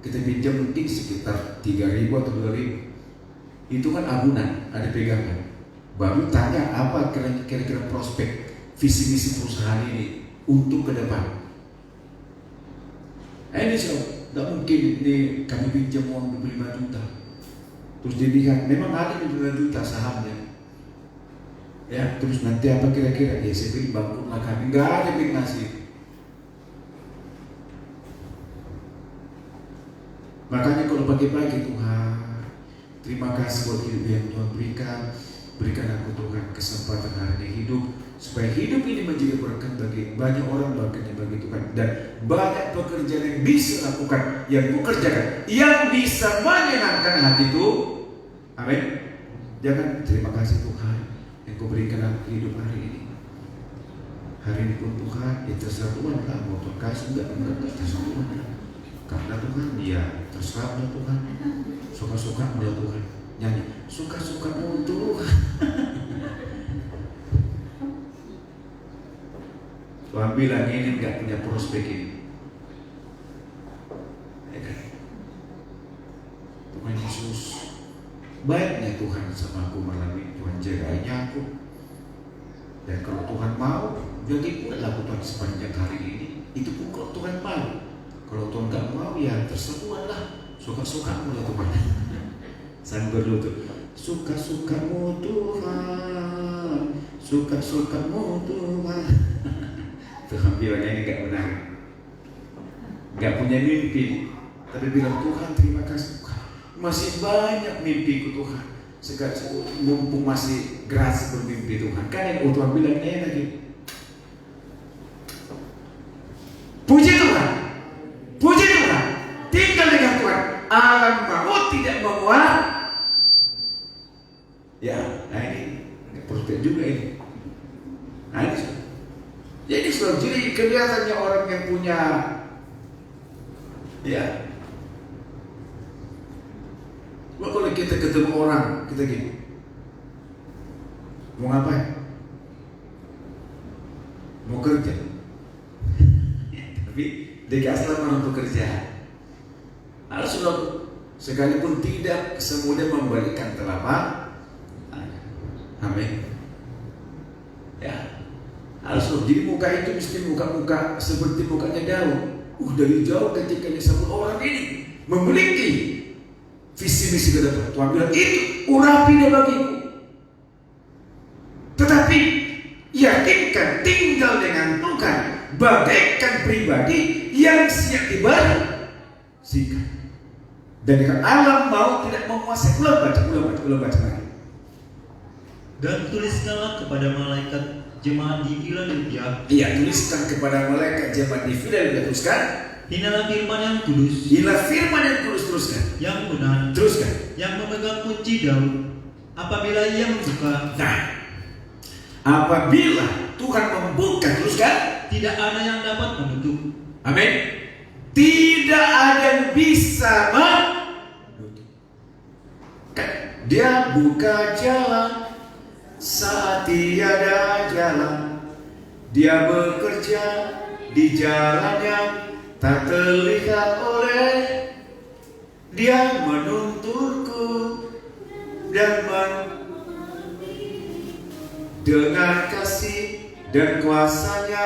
kita pinjam mungkin sekitar 3.000 atau 2.000. Itu kan agunan, ada pegangan. Baru tanya apa kira-kira prospek visi misi perusahaan ini untuk ke depan. Ini gak mungkin ini kami pinjam uang 25 juta, terus dilihat memang ada 25 juta sahamnya, ya terus nanti apa kira-kira, ya saya pilih bangkrutlah kami, gak ada yang ngasih. Makanya kalau pagi-pagi, Tuhan terima kasih buat hidup yang Tuhan berikan aku Tuhan kesempatan hari ini hidup, supaya hidup ini menjadi berkat bagi banyak orang, berkatnya bagi Tuhan, dan banyak pekerjaan yang bisa lakukan, yang kukerjakan, yang bisa menyenangkan hati Tuhan. Amin. Jangan terima kasih Tuhan yang Kau berikan aku hidup hari ini. Hari ini pun Tuhan, ya terserah Tuhan lah, mau Tuhan kasih enggak terserah Tuhan. Karena Tuhan, ya terserah Tuhan, suka-suka mulia Tuhan. Nyanyi suka-sukamu Tuhan. Tuhan bilang ini enggak punya prospek ini, ya kan? Tuhan Yesus, baiknya Tuhan sama aku malam ini, Tuhan jaganya aku. Dan kalau Tuhan mau, jadi pula Tuhan sepanjang hari ini. Itu pun kalau Tuhan mau. Kalau Tuhan enggak mau, ya terserah Tuhan lah, suka-sukamu ya Tuhan. Saya berlutut, suka-sukamu Tuhan, suka-sukamu Tuhan. Tuhan bilangnya ini gak benar. nggak punya mimpi, tapi bilang Tuhan terima kasih Tuhan, masih banyak mimpiku Tuhan. Sekarang mumpung masih gratis bermimpi Tuhan. Kan yang Tuhan bilang enak gitu. Puji Tuhan, puji Tuhan. Tinggal dengan Tuhan. Alam maut tidak memuat. Ya, nah ini prospek juga ini. Nah ini sudah. Jadi sudah jadi kelihatannya orang yang punya, ya. Kalau kita ketemu orang, kita gini, mau ngapain? Mau kerja. Tapi dikasih orang untuk kerja. Harus sekalipun tidak semudah membalikkan telapak. Amin. Ya, harus jadi muka itu mesti muka-muka seperti mukanya Daud. Dari jauh ketika disebut orang ini memiliki visi misi ke depan, Tuhan bilang itu urapi dia bagiku. Tetapi yakinkan tinggal dengan Tuhan bagaikan pribadi yang siap dibersihkan. Dan dengan alam mau tidak menguasai. Ulang baca lagi. Dan tuliskanlah kepada malaikat jemaat di Philadelphia. Iya, tuliskan kepada malaikat jemaat di Philadelphia. Teruskan. Inilah firman yang kudus. Inilah firman yang kudus. Teruskan. Yang benar. Teruskan. Yang memegang kunci Daud. Apabila ia membuka. Nah, apabila Tuhan membuka, teruskan. Tidak ada yang dapat menutup. Amin. Tidak ada yang bisa menutup. Dia buka jalan saat tiada jalan. Dia bekerja di jalan yang tak terlihat oleh. Dia menuntunku dan dengan kasih dan kuasanya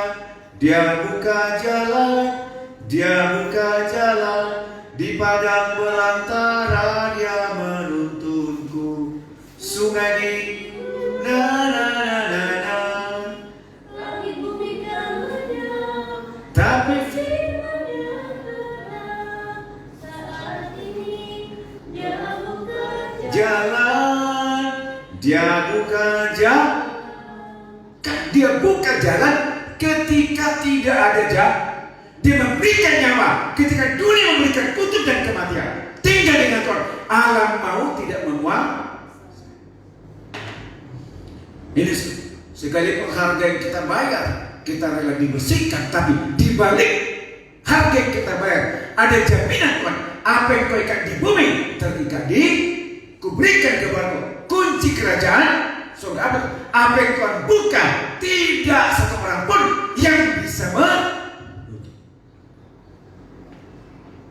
dia buka jalan. Dia buka jalan di padang belantara. Dia menuntunku sungai di tapi jalan, dia buka jalan. Dia buka jalan ketika tidak ada jalan. Dia memberikan nyawa ketika dunia memberikan kutuk dan kematian. Tinggal dengan Tuhan. Alam maut tidak memuat. Ini sekalipun harga yang kita bayar, kita rela dibersihkan, tapi di balik harga yang kita bayar ada jaminan Tuhan. Apa yang kau ikat di bumi terikat di kuberikan kepadamu kunci kerajaan surga. Apa yang Tuhan buka tidak satu orang pun yang bisa menutup.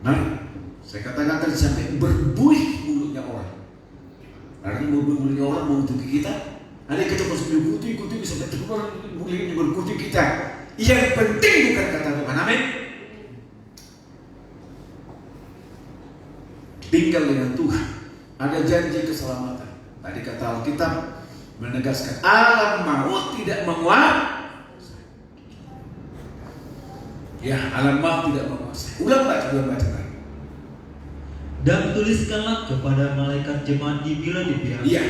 Mari saya katakan tadi sampai berbuih mulutnya orang. Karena mulutnya orang mengutuki kita. Ada kita masuk berkutik bisa bertukar mulutnya berkutik kita. Yang penting bukan kata Tuhan. Amin. Tinggal dengan Tuhan. Ada janji keselamatan. Tadi kata Alkitab menegaskan alam maut tidak menguasai. Ya, alam maut tidak menguasai. Ulang baca lagi. Dan tuliskanlah kepada malaikat jemaat di Philadelphia. Iya.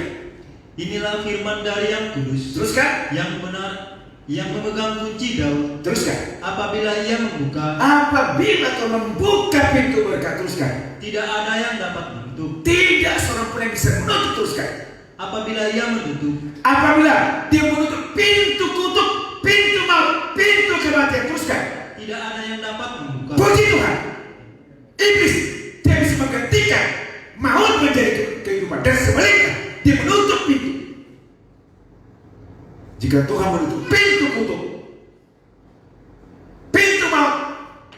Inilah firman dari yang kudus. Teruskan. Yang benar, yang memegang kunci Daud. Teruskan. Apabila ia membuka. Apabila kau membuka pintu berkat, teruskan. Tidak ada yang dapat menutup. Tidak seorang pun yang bisa menutup, teruskan. Apabila ia menutup. Apabila dia menutup pintu kutuk, pintu maut, pintu kematian, teruskan. Tidak ada yang dapat membuka. Puji Tuhan. Iblis dia bisa menggantikan maut menjadi kehidupan dan sebaliknya dia menutup pintu. Jika Tuhan menutup pintu kutuk, pintu maut,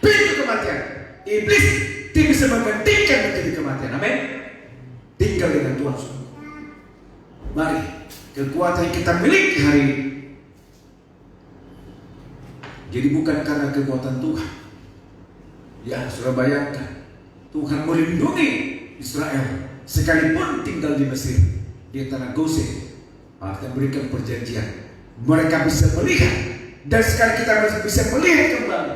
pintu kematian, iblis dia bisa menggantikan menjadi kematian. Amin. Tinggal dengan Tuhan. Mari kekuatan yang kita miliki hari ini. Jadi bukan karena kekuatan Tuhan. Ya, sudah bayangkan Tuhan melindungi Israel sekalipun tinggal di Mesir, di tanah Gosen. Akan berikan perjanjian. Mereka bisa melihat, dan sekarang kita bisa melihat kembali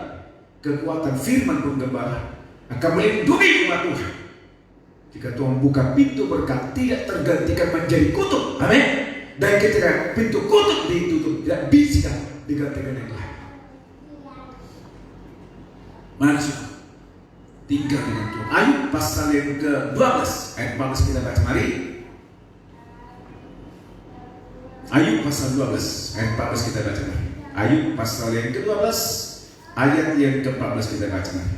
kekuatan firman penggembala akan melindungi umat Tuhan. Jika Tuhan buka pintu berkat, tidak tergantikan menjadi kutub. Amin. Dan ketika pintu kutub ditutup, tidak bisa digantikan yang lain. Mari tinggal dengan Tuhan. Ayub pasal yang ke-12 ayat 14 kita baca, mari. Ayub pasal 12 ayat 14 kita baca, mari. Ayub pasal yang ke-12 ayat yang ke-14 kita baca, mari.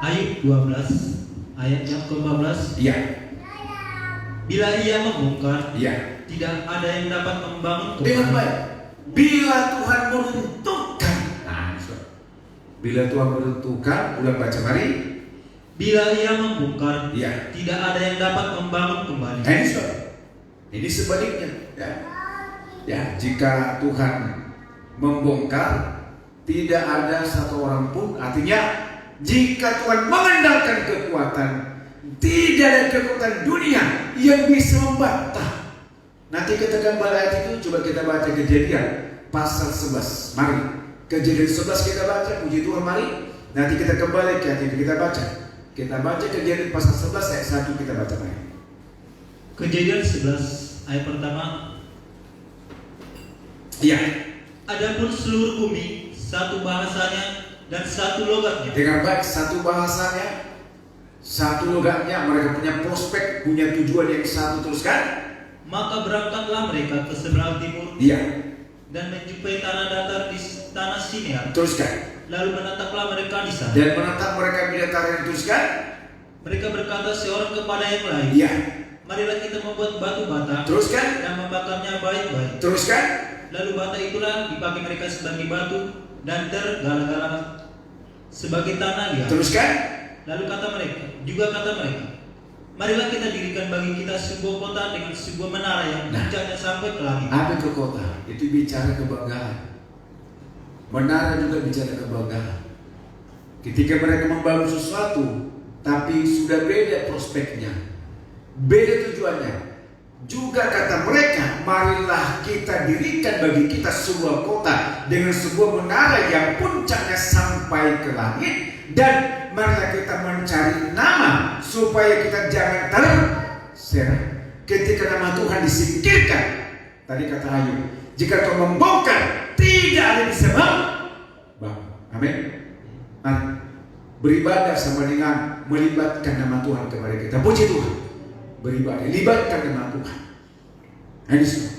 Ayub 12 ayat yang ke-14. Iya. Bila ia membongkar, Iya. tidak ada yang dapat membangun Dengan kembali. baik. Bila Tuhan meruntuhkan. Nah, bila Tuhan meruntuhkan, ulang baca, mari. Bila ia membongkar, Iya. tidak ada yang dapat membangun kembali. Ini sebaliknya. Ya, jika Tuhan membongkar, tidak ada satu orang pun. Artinya, jika Tuhan mengandalkan kekuatan, tidak ada kekuatan dunia yang bisa membantah. Nanti kita kembali ayat itu, coba kita baca Kejadian pasal 11. Mari, Kejadian 11 kita baca, puji Tuhan, mari. Nanti kita kembali ke ayat itu, kita baca. Kita baca Kejadian pasal 11 ayat 1, kita baca, mari. Kejadian 11 ayat pertama. Iya. Adapun seluruh bumi satu bahasanya dan satu logatnya. Dengan baik, satu bahasanya, satu logatnya, mereka punya prospek, punya tujuan yang satu, teruskan. Maka berangkatlah mereka ke seberang timur. Iya. Dan menjumpai tanah datar di tanah Sinear. Teruskan. Lalu menetaplah mereka di sana. Dan menetap mereka di dataran, teruskan. Mereka berkata seorang kepada yang lain, Iya. marilah kita membuat batu bata Teruskan. dan membakarnya baik-baik. Teruskan. Lalu bata itulah dipakai mereka sebagai batu dan tergala-gala sebagai tanah liat. Teruskan. Lalu kata mereka, marilah kita dirikan bagi kita sebuah kota dengan sebuah menara yang puncaknya sampai ke langit. Apa itu kota? Itu bicara kebanggaan. Menara juga bicara kebanggaan. Ketika mereka membangun sesuatu, tapi sudah beda prospeknya, beda tujuannya. Juga kata mereka, marilah kita dirikan bagi kita sebuah kota dengan sebuah menara yang puncaknya sampai ke langit, dan marilah kita mencari nama supaya kita jangan terserak. Ketika nama Tuhan disingkirkan, tadi kata Ayub, jika Tuhan membongkar, tidak ada yang bisa bangun. Amin. Nah, beribadah sama dengan melibatkan nama Tuhan kepada kita. Puji Tuhan. Beribadah, libatkan nama Tuhan. Ini semua.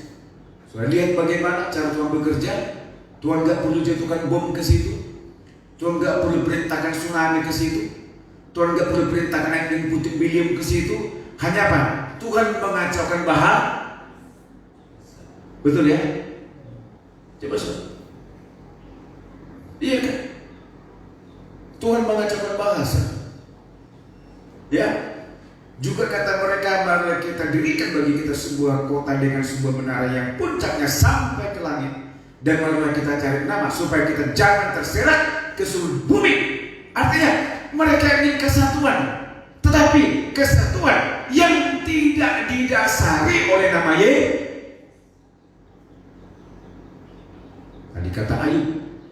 Sudah lihat bagaimana cara Tuhan bekerja? Tuhan gak perlu jatuhkan bom ke situ. Tuhan gak perlu perintahkan tsunami ke situ. Tuhan gak perlu perintahkan angin puting beliung ke situ. Hanya apa? Tuhan mengacaukan bahasa. Betul ya? Coba saudara. Iya kan? Tuhan mengacaukan bahasa. Ya. Juga kata mereka, marilah kita dirikan bagi kita sebuah kota dengan sebuah menara yang puncaknya sampai ke langit, dan marilah kita cari nama supaya kita jangan terserak ke seluruh bumi. Artinya mereka ingin kesatuan, tetapi kesatuan yang tidak didasari oleh nama Yesus. Tadi kata Ayub,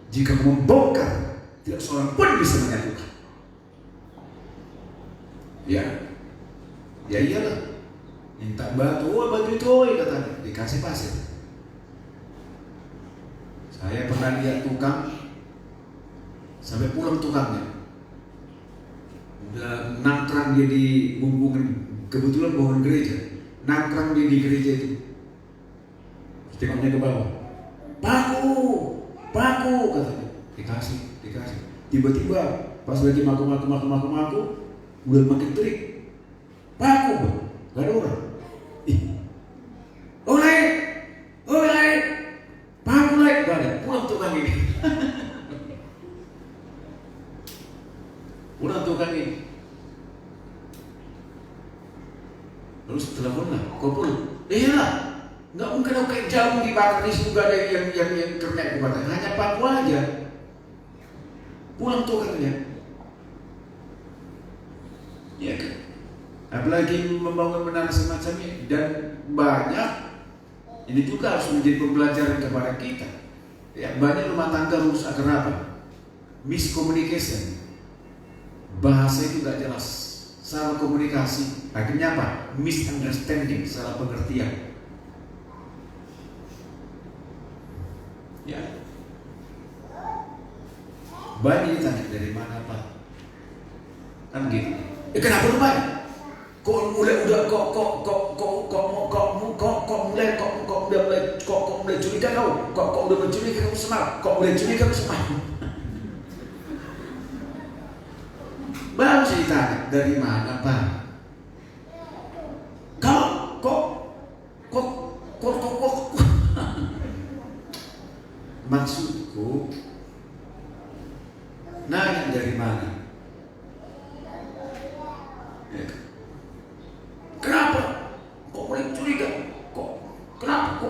jika membongkar, tidak seorang pun bisa menyatukan. Ya iyalah, minta batu, batu itu katanya, dikasih pasir. Saya pernah lihat tukang, sampai pulang tukangnya, udah nangkrang dia di bumbungan, kebetulan bangun gereja, nangkrang dia di gereja itu, tengoknya ke bawah, paku katanya, dikasih. Tiba-tiba pas lagi maku, udah makin terik. Paku, gak ada orang. Oleh, paku naik, gak ada. Pulang tukang ini. Lalu teleponlah, kau pulang. Iya, nggak mungkin aku kayak jamu dibakar di situ, gak ada yang kena kekuatan. Hanya paku aja. Pulang tukangnya. Iya kan? Apalagi membangun menara semacamnya, dan banyak ini juga harus menjadi pembelajaran kepada kita. Ya, banyak rumah tangga rusak karena apa? Miscommunication. Bahasa itu gak jelas, salah komunikasi. Akhirnya apa? Misunderstanding, salah pengertian. Ya. Banyak ditanya dari mana Pak? Kan gitu. Kenapa lu banyak? Kok mulai curiga kau? Kok udah mencuriga kamu semal? Kok udah curiga kamu semal? Baru saya ditanya dari mana Pak? Kok maksudku nanya dari mana? Ya. Kenapa? Kok mulai curiga? Kenapa?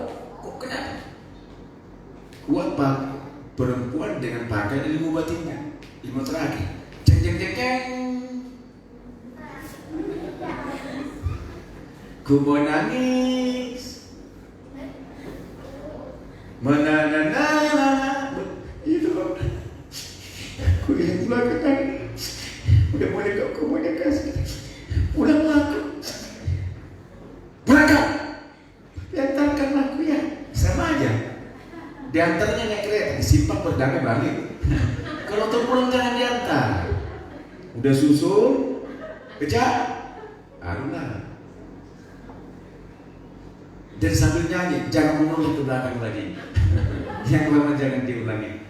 Kuat Pak, perempuan dengan pakaian ilmu batinnya, ilmu terakhir. Ceng. Ku mau nangis. Menanana. Itu loh. Ku lihat belakang. Udah mulai kau komunikasi. Udah ngaku. Berangkat. Diantarkan aku ya. Sama aja. Diantarnya naik kereta, disimpan berdamai balik. Kalau terpulang jangan diantar. Udah susul, kejap, arulah. Dan sambil nyanyi, jangan menoleh ke belakang lagi. Yang lama jangan diulangi.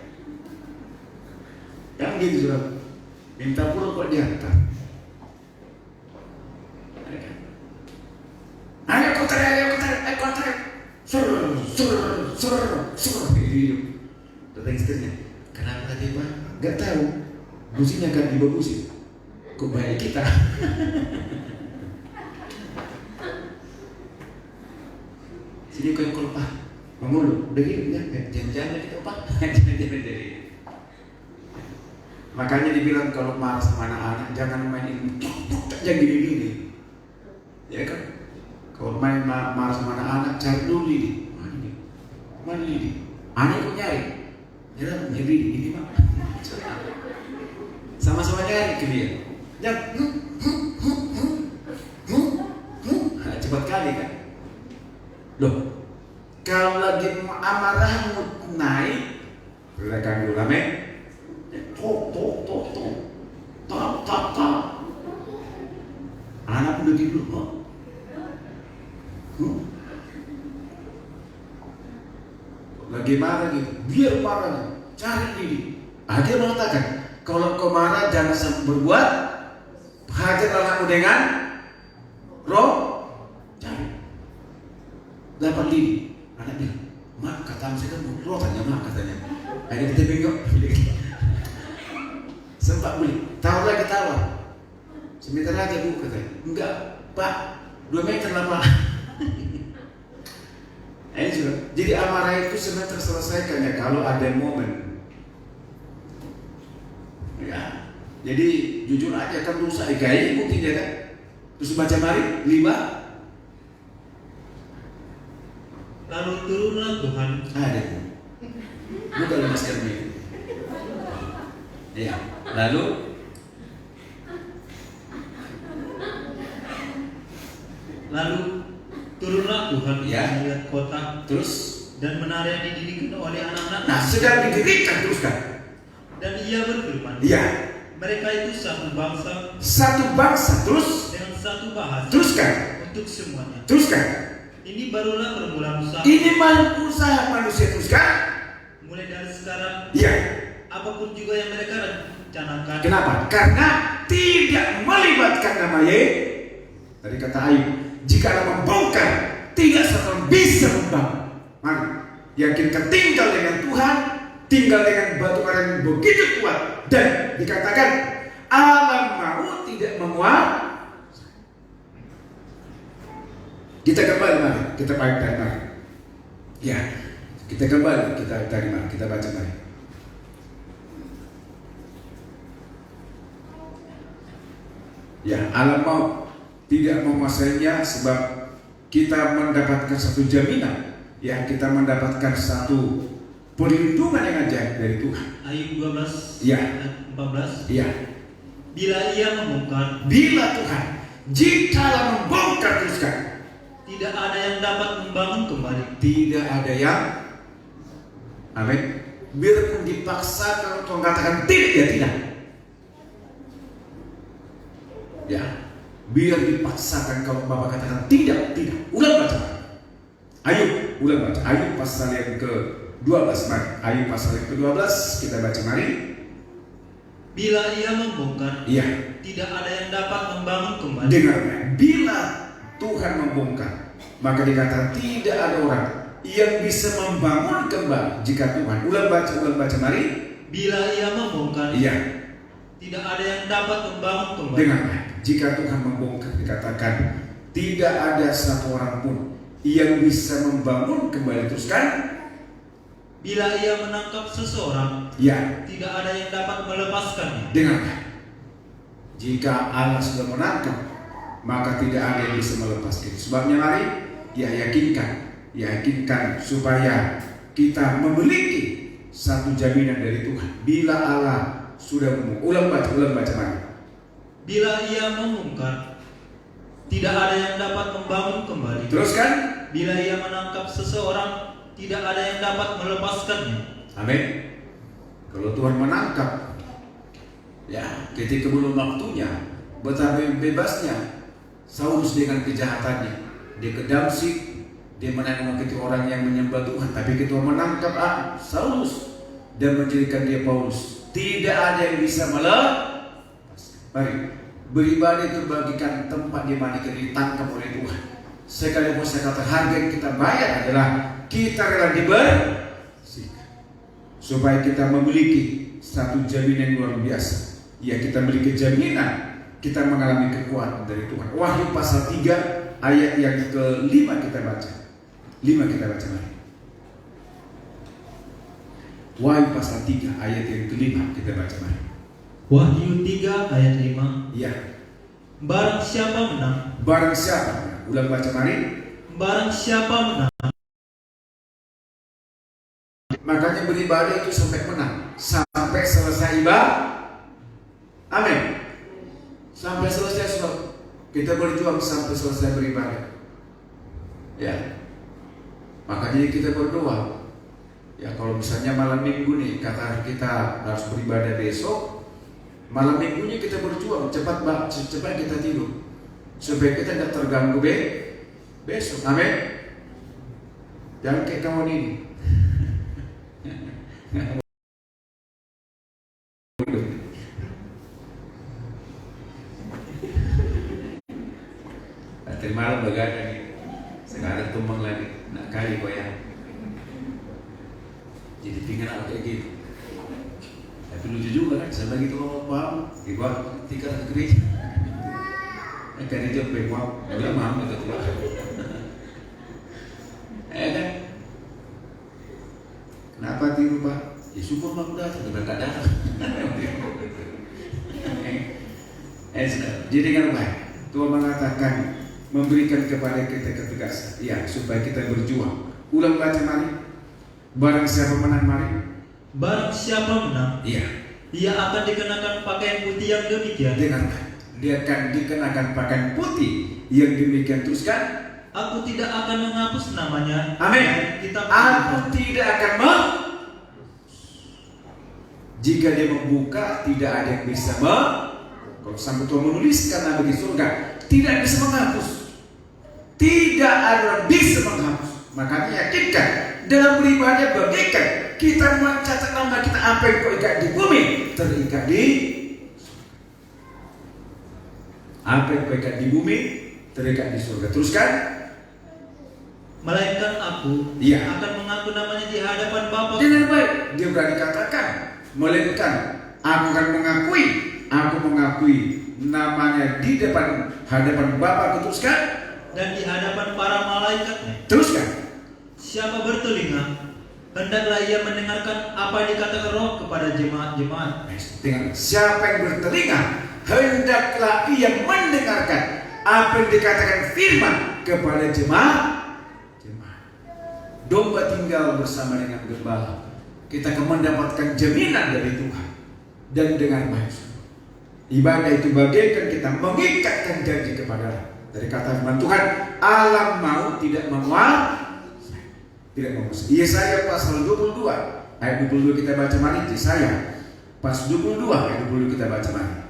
Yang gitu sudah. Minta pulang kok diantar. Ayo kau tarik. Sur. Hidup. Datang istrinya. Kenapa tadi Pak? Gak tahu. Businya kan dibagusin. Kok baik kita? Sini kau yang kolpah. Mengulu. Udah gitu ya. Jangan-jangan kita Pak. Jangan jadi. Makanya dibilang kalau marah sama anak-anak jangan main ini. Jangan gini-gini. Ya kan? Kalau main marah sama anak-anak cari dulu ini. Mana ini? Anak kok nyari? Nyari ini Pak. Sama-sama nyari ke dia. Cepat kali kan. Loh, kalau lagi amarah naik, belakang dulu lame. Tok. Anak udah tidur kok. Lagi marah gitu, biar marah, cari diri. Dia mengatakan, kalau kau marah jangan sampai berbuat, hajar anakmu dengan roh, cari. Dapat diri. Anak bilang, mak kata saya kan roh tanya mak katanya. Akhirnya kita bingung. Sempat beli, tawar. Sebentar lagi Bu katanya. Enggak Pak, 2 meter lah Pak. Jadi amarah itu sebenarnya terselesaikan ya kalau ada momen. Ya, jadi jujur aja kan rusak kayak buktinya kan. Terus baca mari 5. Lalu turunlah Tuhan. Ada. Bukan maskernya. Ya, lalu turunlah Tuhan ya. melihat kota Terus dan menara yang didirikan oleh anak-anak. Nah, sedang didirikan teruskan. Dan ia berfirman. Iya. Mereka itu satu bangsa. Terus dengan satu bahasa. Teruskan. Untuk semuanya. Teruskan. Ini barulah permulaan usaha. Ini usaha manusia teruskan. Mulai dari sekarang. Iya. Apapun juga yang mereka rencanakan. Kenapa? Karena tidak melibatkan nama Yesus. Tadi kata Ayub, jika Allah membongkar, tidak seorang bisa membangun. Mari, yakinkan tinggal dengan Tuhan, tinggal dengan batu karang yang begitu kuat, dan dikatakan alam mau tidak menguat. Kita kembali mari, kita baca mari. Ya, kita kembali, kita terima, kita baca mari. Ya, alam mau tidak menguasainya sebab kita mendapatkan satu jaminan, ya kita mendapatkan satu perlindungan yang ajaib dari Tuhan. Ayub 12 Iya. ayat 14. Iya. Bila ia membongkar, Bila Tuhan, jikalau membongkar, teruskan. tidak ada yang dapat membangun kembali. Tidak ada yang, amin. Biarpun dipaksa, kalau Tuhan katakan tidak, ya tidak. Ya, biar dipaksakan kalau Bapak katakan tidak, tidak. Ulang baca. Ayub, ulang baca. Ayub pasal yang ke-12, mari. Ayub pasal yang ke-12, kita baca mari. Bila ia membongkar, Iya. tidak ada yang dapat membangun kembali. Dengar, bila Tuhan membongkar, maka dikatakan tidak ada orang yang bisa membangun kembali jika Tuhan. Ulang baca mari. Bila ia membongkar, Iya. tidak ada yang dapat membangun kembali. Dengar, jika Tuhan membongkar, dikatakan tidak ada satu orang pun yang bisa membangun kembali. Teruskan. Bila ia menangkap seseorang, Ya, tidak ada yang dapat melepaskannya. dengarkan. Jika Allah sudah menangkap, maka tidak ada yang bisa melepaskan. Sebabnya mari yakinkan supaya kita memiliki satu jaminan dari Tuhan. Bila Allah sudah ulang baca mari. Bila ia membongkar, tidak ada yang dapat membangun kembali. Teruskan. Bila ia menangkap seseorang, tidak ada yang dapat melepaskannya. Amin. Kalau Tuhan menangkap, ya, ketika belum waktunya, betapa bebasnya Saulus dengan kejahatannya. Dia ke Damsyik, dia menangkap orang yang menyembah Tuhan. Tapi ketika menangkap Saulus dan menjadikan dia Paulus, tidak ada yang bisa melepaskan. Mari, beribadah itu bagikan tempat di mana kita ditangkap oleh Tuhan. Sekali pun saya kata harga yang kita bayar adalah kita rela dibersihkan supaya kita memiliki satu jaminan luar biasa. Ya, kita memiliki jaminan kita mengalami kekuatan dari Tuhan. Wahyu pasal 3 ayat yang ke-5 kita baca. 5 kita baca lagi. Wahyu pasal 3 ayat yang ke-5 kita baca lagi. Wahyu 3 ayat 5. Ya. Barang siapa menang, Barang siapa? Ulang baca mari. barang siapa menang, Makanya beribadah itu sampai menang, sampai selesai ibadah. Amin. Sampai selesai sholat. Kita berjuang sampai selesai beribadah. Ya. Makanya kita berdoa. Ya, kalau misalnya malam minggu nih, kata kita harus beribadah besok, malam minggunya kita berjuang cepat kita tidur supaya kita tidak terganggu besok. Amin. Jangan kayak kawan ini. Tadi malam begadang nih, sekarang tumbang lagi, nak kali goyang. Jadi pingin aku kayak gitu. Tapi lucu juga kan, saya lagi tuh paham, di bawah tikar ke gereja. Karena dia paham, dia bilang paham itu tuh. Kan? Kenapa tiru Pak? Ya syukur Pak udah, sudah berkadang. Jadi kan baik, Tuhan mengatakan memberikan kepada kita ketegasan, ya, supaya kita berjuang. Ulang baca mari. Barang siapa menang mari. barang siapa menang, Iya. ia akan dikenakan pakaian putih yang demikian. Dengarkan, dia akan dikenakan pakaian putih yang demikian. Teruskan. Aku tidak akan menghapus namanya. Amin. dari kitab Aku tidak akan jika dia membuka, tidak ada yang bisa kalau sampai Tuhan menuliskan nama di surga, tidak bisa menghapus. Tidak ada yang bisa menghapus. Makanya yakinkan dalam beribadah, bagikan kita mencatat nama kita, apa yang kau ikat di bumi terikat di apa yang kau ikat di bumi terikat di surga. Teruskan. Melainkan aku Iya. akan mengaku namanya di hadapan Bapa. Dengan baik dia berani katakan, melainkan aku akan mengakui namanya di hadapan Bapa. Teruskan. Dan di hadapan para malaikatnya. Teruskan. Siapa bertelinga, hendaklah ia mendengarkan apa yang dikatakan Roh kepada jemaat-jemaat. Dengan siapa yang bertelinga, hendaklah ia mendengarkan apa yang dikatakan firman kepada jemaat. Domba tinggal bersama dengan gembala, kita akan mendapatkan jaminan dari Tuhan. Dan dengan baik, ibadah itu bagaikan kita mengikatkan janji kepada dari kata firman Tuhan, alam mau tidak menguat, tidak memuaskan. Yesaya pasal 22 ayat 22 kita baca mari. Yesaya pasal 22 ayat 22 kita baca mari.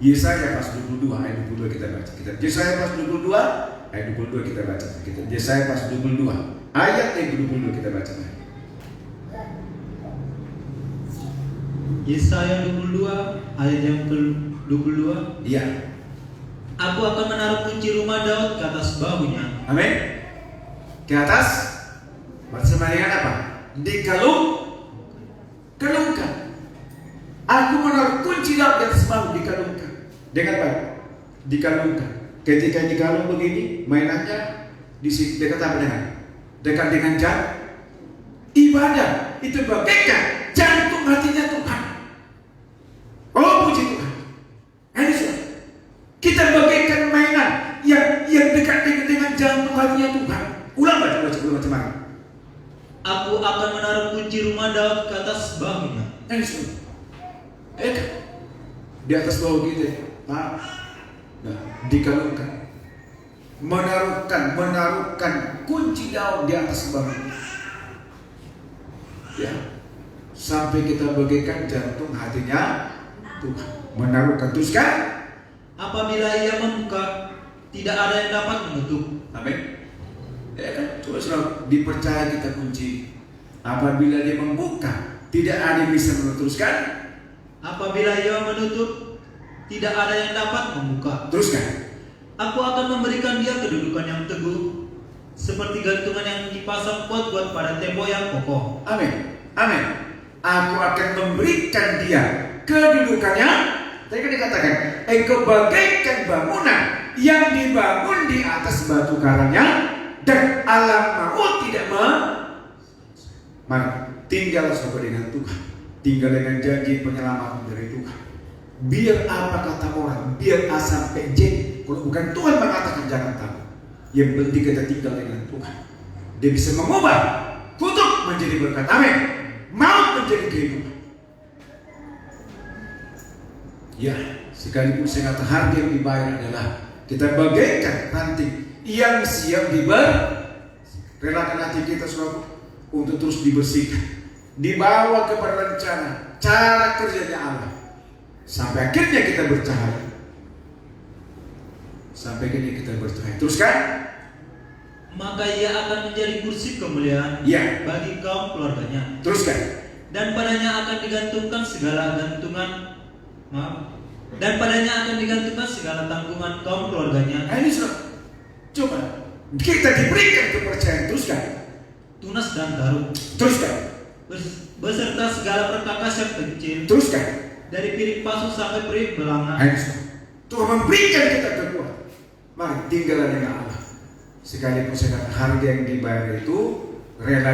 Yesaya pasal 22 ayat 22 kita baca. Yesaya pasal 22 ayat 22 kita baca. Yesaya pasal 22 ayat yang 22 kita baca mari. Yesaya 22 ayat yang ke-22. Iya. Aku akan menaruh kunci rumah Daud ke atas bahunya. Amin. Ke atas bersama dengan apa? Dikalungkan. Aku menaruh kunci Daud di atas bahu, dikalungkan. Dengan apa? Dikalungkan. Ketika dikalung begini, mainannya di sini dekat apa dengan? Dekat dengan jantung. Ibadah itu bagaikan jantung hatinya Tuhan. Oh puji Tuhan. Ini sudah. Kita bagaikan mainan yang dekat dengan jantung hatinya Tuhan. Ulang baca macam-macam. Aku akan menaruh kunci rumah Daud ke atas bahunya. Ini sudah. Di atas bahu kita, nah, dikalungkan, menaruhkan kunci Daud di atas bahu. Ya, sampai kita bagaikan jantung hatinya Tuhan. Menaruhkan, teruskan. Apabila ia membuka, tidak ada yang dapat menutup. Amin. Ya kan, coba selalu dipercaya kita kunci. Apabila dia membuka, tidak ada yang bisa menutuskan. Apabila ia menutup, tidak ada yang dapat membuka. Teruskan. Aku akan memberikan dia kedudukan yang teguh, seperti gantungan yang dipasang kuat-kuat pada tembok yang kokoh. Amin. Amin. Aku akan memberikan dia kedudukannya. Tadi kan dikatakan, engkau bagaikan bangunan yang dibangun di atas batu karangnya, dan alam maut tidak tinggal sama dengan Tuhan, tinggal dengan janji penyelamatan dari Tuhan. Biar apa kata orang, biar A sampai J, kalau bukan Tuhan mengatakan jangan tahu. Yang penting kita tinggal dengan Tuhan. Dia bisa mengubah kutuk menjadi berkat. Amin. Maut menjadi kehidupan. Ya, sekalipun saya kata harga yang dibayar adalah kita bagaikan ranting yang siap relakan hati kita selalu untuk terus dibersihkan, dibawa kepada rencana cara kerjanya Allah, sampai akhirnya kita bercahaya. Sampai akhirnya kita bercahaya. Teruskan. Maka ia akan menjadi kursi kemuliaan bagi kaum keluarganya. Teruskan. Dan padanya akan digantungkan segala dan padanya akan digantungkan segala tanggungan kaum keluarganya. Ini sudah. Coba kita diberikan kepercayaan. Teruskan. Tunas dan taruh. Teruskan. Beserta segala perkakas yang kecil. Teruskan. Dari piring pasu sampai piring belangan. Tuhan memberikan kita kekuatan. Mari tinggallah dengan Allah. Sekalipun saya kata harga yang dibayar itu rela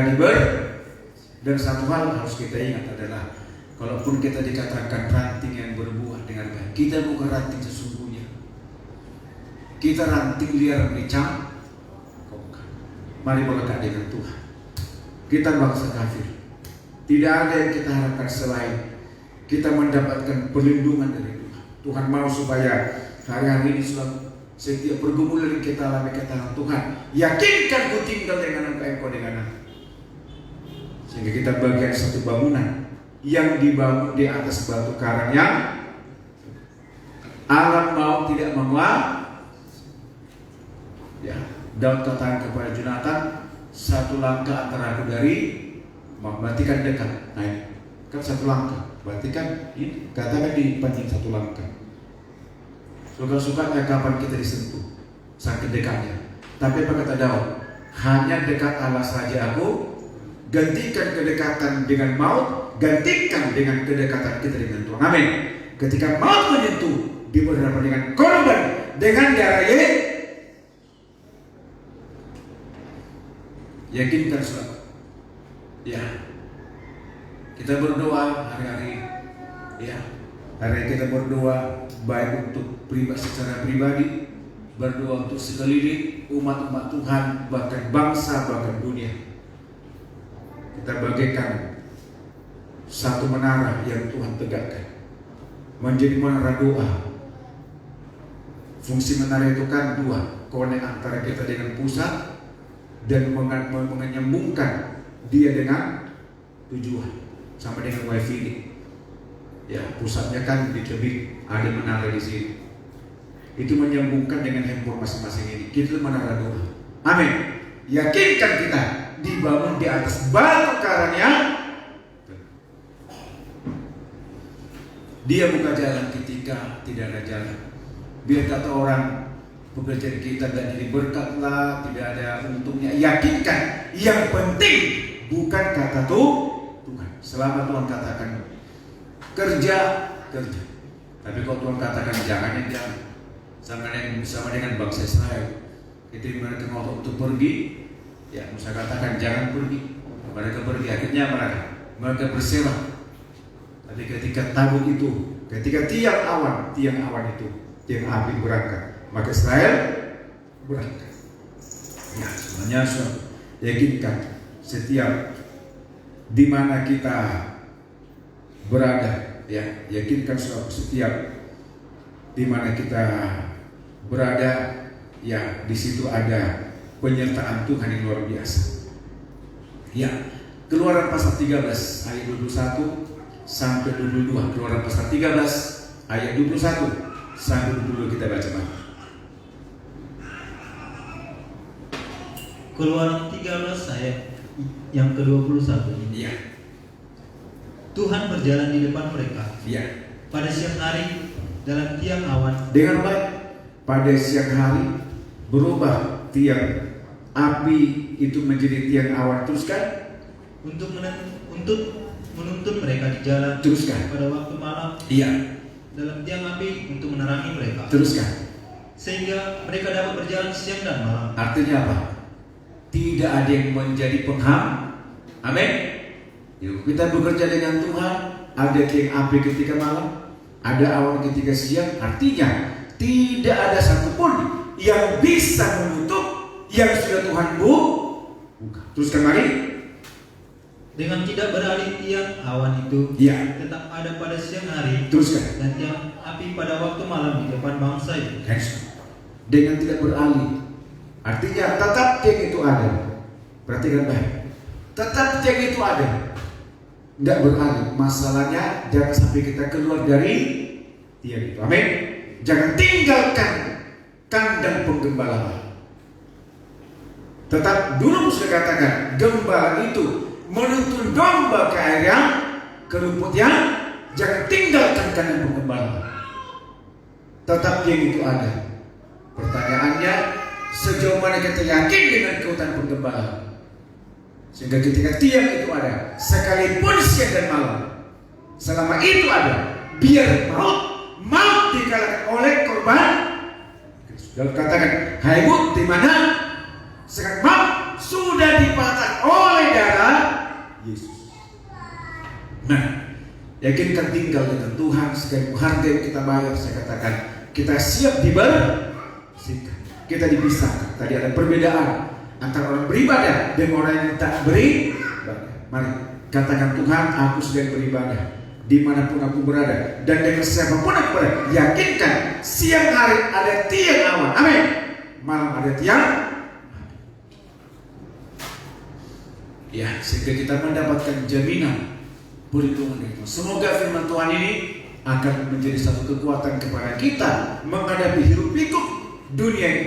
dan satu hal harus kita ingat adalah, kalaupun kita dikatakan ranting yang berbuah dengan baik, kita bukan ranting sesungguhnya. Kita ranting liar bercam. Mari melekat dengan Tuhan. Kita bangsa kafir. Tidak ada yang kita harapkan selain kita mendapatkan perlindungan dari Tuhan. Tuhan mau supaya hari-hari ini setiap pergumulan yang kita alami kata Tuhan, yakinkan ku tinggal dengan engkau dengan aku. Sehingga kita bagian satu bangunan yang dibangun di atas batu karang yang alam maut tidak menguat. Ya, Daud katakan kepada Jonathan, satu langkah antara aku dari berarti kan dekat. Nah ini kan satu langkah, berarti kan ini katakan di panjang satu langkah. Suka-sukanya kapan kita disentuh, saking dekatnya. Tapi apa kata Daud? Hanya dekat Allah saja aku. Gantikan kedekatan dengan maut, gantikan dengan kedekatan kita dengan Tuhan. Amin. Ketika maut menyentuh, diberhadapan dengan korban, dengan darah yakinkan selalu. Ya, kita berdoa hari-hari. Ya, hari kita berdoa baik untuk secara pribadi, berdoa untuk sekeliling, umat-umat Tuhan, bahkan bangsa, bahkan dunia. Kita bagaikan satu menara yang Tuhan tegakkan, menjadi menara doa. Fungsi menara itu kan dua, connect antara kita dengan pusat dan menyambungkan dia dengan tujuan, sama dengan wifi ini. Ya, pusatnya kan di tepi, ada menara di sini. Itu menyambungkan dengan handphone masing-masing ini. Kita menara doa. Amin. Yakinkan kita dibangun di atas batu karang yang dia buka jalan ketika tidak ada jalan. Biar kata orang pekerjaan kita dan jadi berkat lah, tidak ada untungnya. Yakinkan, yang penting bukan kata Tuhan. Selama Tuhan katakan kerja. Tapi kalau Tuhan katakan jangan. Sama dengan bangsa Israel. Itu mereka ngotot untuk pergi. Ya, Musa katakan jangan pergi. Mereka pergi, akhirnya mereka berserah. Tapi ketika tabut itu, ketika tiang awan itu, tiang api berangkat, maka Israel berangkat. Ya, sebenarnya yakinkan setiap di mana kita berada, ya, yakinkan setiap di mana kita berada, ya, di situ ada penyertaan Tuhan yang luar biasa. Ya, Keluaran pasal 13 ayat 21 sampai 22. Keluaran pasal 13 ayat 21 sampai 22 kita baca. Keluaran 13 ayat yang ke-21. Iya. Tuhan berjalan di depan mereka. Iya. Pada siang hari dalam tiang awan. Dengar baik. Pada siang hari berubah tiang api itu menjadi tiang awan. Teruskan. Untuk menuntun mereka di jalan. Teruskan. Pada waktu malam. Iya. Dalam tiang api untuk menerangi mereka. Teruskan. Sehingga mereka dapat berjalan siang dan malam. Artinya apa? Tidak ada yang menjadi pengham. Amin. Yuk, kita bekerja dengan Tuhan. Ada tiang api ketika malam, ada awan ketika siang. Artinya tidak ada satupun yang bisa menutup yang sudah Tuhan buka. Teruskan mari. Dengan tidak beralih tiang awan itu, Ya, tetap ada pada siang hari. teruskan. Dan tiang api pada waktu malam di depan bangsa itu. Dengan tidak beralih, artinya tetap tiang itu ada. Perhatikan baik. Tetap tiang itu ada. Tidak beralih. Masalahnya jangan sampai kita keluar dari tiang itu. Amin. Jangan tinggalkan kandang penggembala. Tetap dulu sudah katakan, gembala itu menuntun domba ke air yang kerumput yang jangan tinggalkan kandang penggembala. Tetap tiang itu ada. Pertanyaannya, sejauh mana kita yakin dengan keutuhan penggembala? Sehingga ketika tiang itu ada, sekalipun siang dan malam, selama itu ada, biar maut dikalahkan oleh korban. Lalu katakan, hai Bud, di mana sekarang maut sudah dipatah oleh darah Yesus. Nah, yakinkan tinggal dengan Tuhan, sekalipun harga yang kita bayar. Saya katakan, kita siap dibersihkan, kita dipisahkan. Tadi ada perbedaan antara orang beribadah dan orang yang tak beribadah. Mari katakan, Tuhan, aku sedang beribadah dimanapun aku berada dan dengan siapapun aku berada. Yakinkan siang hari ada tiang awan, amin. Malam ada tiang, ya, sehingga kita mendapatkan jaminan perlindungan itu. Semoga firman Tuhan ini akan menjadi satu kekuatan kepada kita menghadapi hiruk pikuk dunia ini.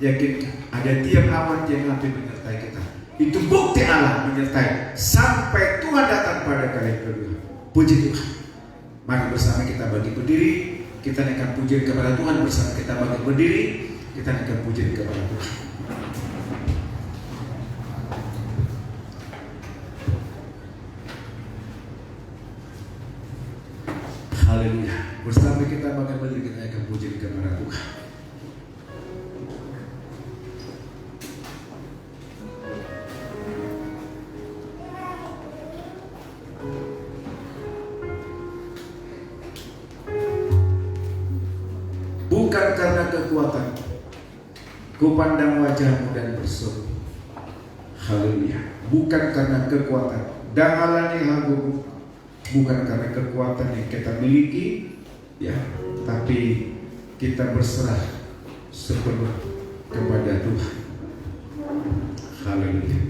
Yakinkan ada tiang awan, tiang api menyertai kita. Itu bukti Allah menyertai sampai Tuhan datang pada kali kedua. Puji Tuhan. Mari bersama kita bagi berdiri. Kita naikkan pujian kepada Tuhan. Bersama kita bagi berdiri. Kita naikkan pujian kepada Tuhan. Haleluya. Bersama kita bagi berdiri. Kita naikkan pujian kepada Tuhan. Bukan karena kekuatan Kupandang wajahmu dan berseru. Haleluya. Bukan karena kekuatan. Dangalani hagumu. Bukan karena kekuatan yang kita miliki, ya, tapi kita berserah sepenuh kepada Tuhan. Haleluya.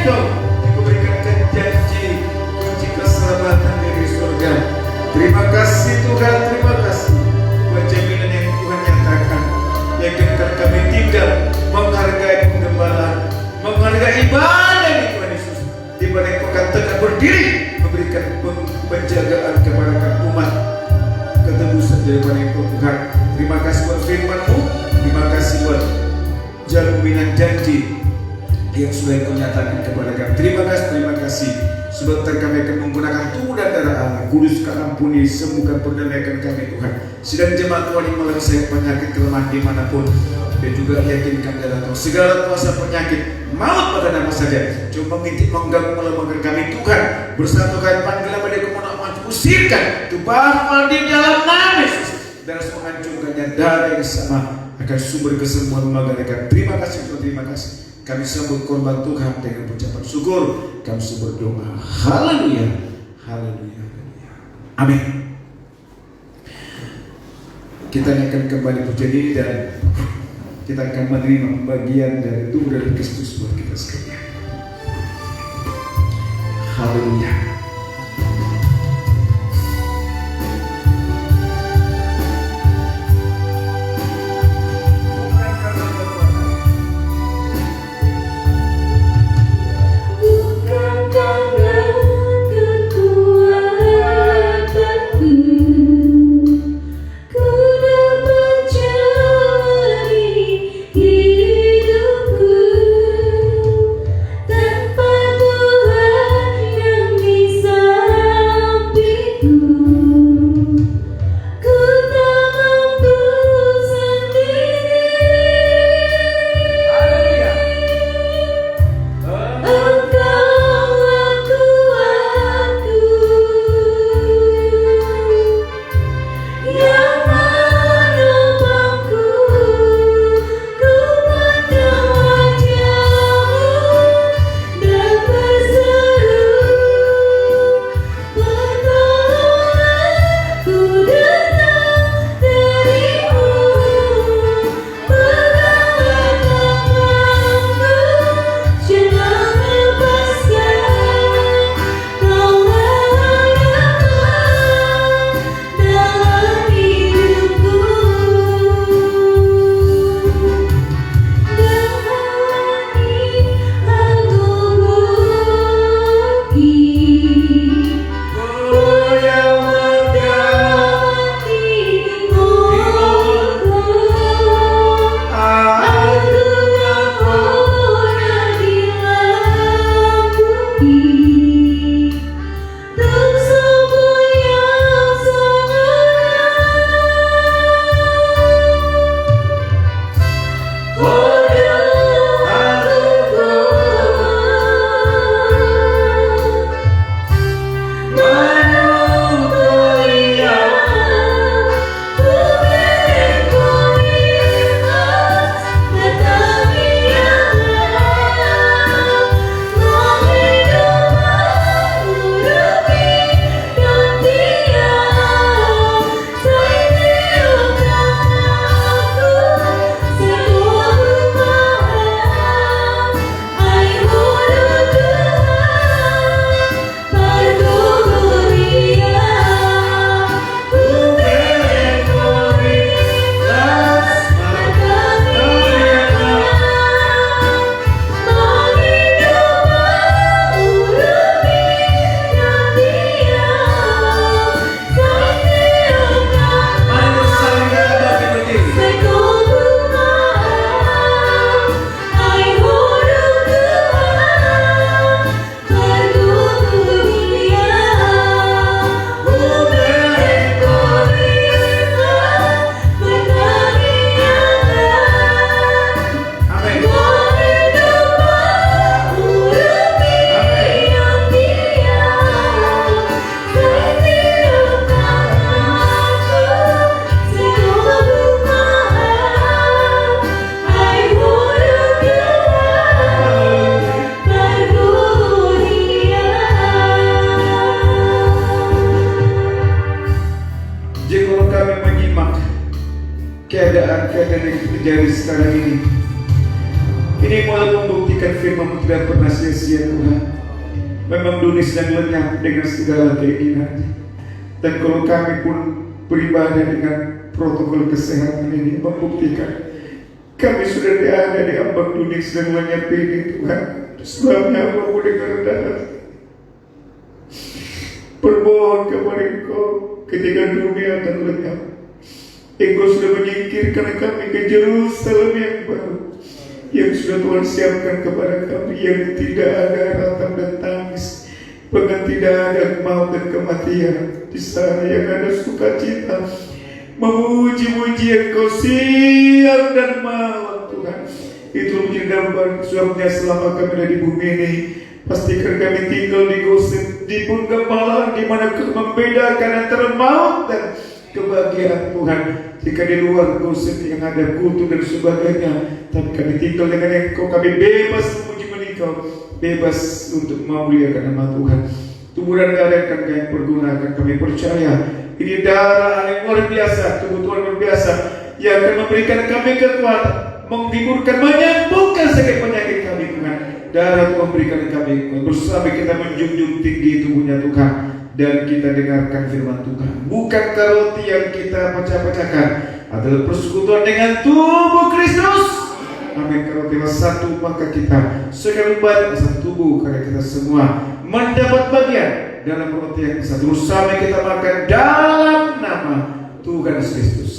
Diberikan janji kunci keselamatan dari surga. sedang berdiri memberikan penjagaan kepada umat ketebusan daripada Engkau Tuhan. Terima kasih buat firman-Mu, terima kasih buat jaminan janji yang sudah Engkau nyatakan kepada kami. Terima kasih. Sebentar kami akan menggunakan tubuh dan darah Allah. Kuduskan, ampuni, sembuhkan, perdamaikan kami Tuhan. Sedang jemaat Tuhan yang melesai penyakit kelemahan dimanapun, dan juga yakinkan darah Tuhan segala kuasa penyakit maut pada nama saja cuma mengintip mengganggu melemahkan kami Tuhan. Bersatukan panggilan pada kemenangan, usirkan itu baru di dalam nama Yesus dan menghancurkannya darah yang sama akan sumber kesembuhan mengadakan. Terima kasih Tuhan, terima kasih. Kami sambut korban Tuhan dengan ucapan syukur. Kami berdoa. Haleluya. Haleluya. Amin. Kita akan kembali pujian ini dan kita akan menerima bagian dari tubuh dari Kristus buat kita sekalian. Haleluya. keadaan yang terjadi sekarang ini malah membuktikan firman tidak pernah sia-sia Tuhan. Memang dunia sedang lenyap dengan segala keinginannya. Dan kalau kami pun beribadah dengan protokol kesehatan ini membuktikan kami sudah ada di ambang dunia sedang lenyap ini Tuhan. Sebabnya apa boleh rendah hati. Bermohon kepada Engkau ketika dunia akan lenyap. Engkau sudah menyingkirkan kami ke Yerusalem yang baru, yang sudah Tuhan siapkan kepada kami, yang tidak ada ratap dan tangis, bahkan tidak ada maut dan kematian. Di sana yang ada sukacita, memuji-muji Engkau siang dan malam Tuhan. Itu menjadi gambar suaminya selama kami ada di bumi ini. Pastikan kami tinggal di Gosen, di pun Gembala, di mana membedakan antara maut dan kebahagiaan Tuhan. Jika di luar Gosen yang ada kutu dan sebagainya, tapi kami tinggal dengan Engkau, kami bebas memuji Engkau, bebas untuk memuliakan nama Tuhan. Tubuh dan darah akan kami pergunakan, kami percaya ini darah yang luar biasa, tubuh Tuhan luar biasa, yang akan memberikan kami kekuatan, menghiburkan, menyembuhkan sakit penyakit kami Tuhan. Darah Tuhan berikan kami, bersama kita menjunjung tinggi tubuhnya Tuhan, dan kita dengarkan firman Tuhan. Bukankah roti yang kita pecah-pecahkan adalah persekutuan dengan tubuh Kristus? Amin. Kalau kita satu, maka kita sekali banyak satu tubuh, karena kita semua mendapat bagian dalam roti yang satu. Bersama kita makan dalam nama Tuhan Kristus.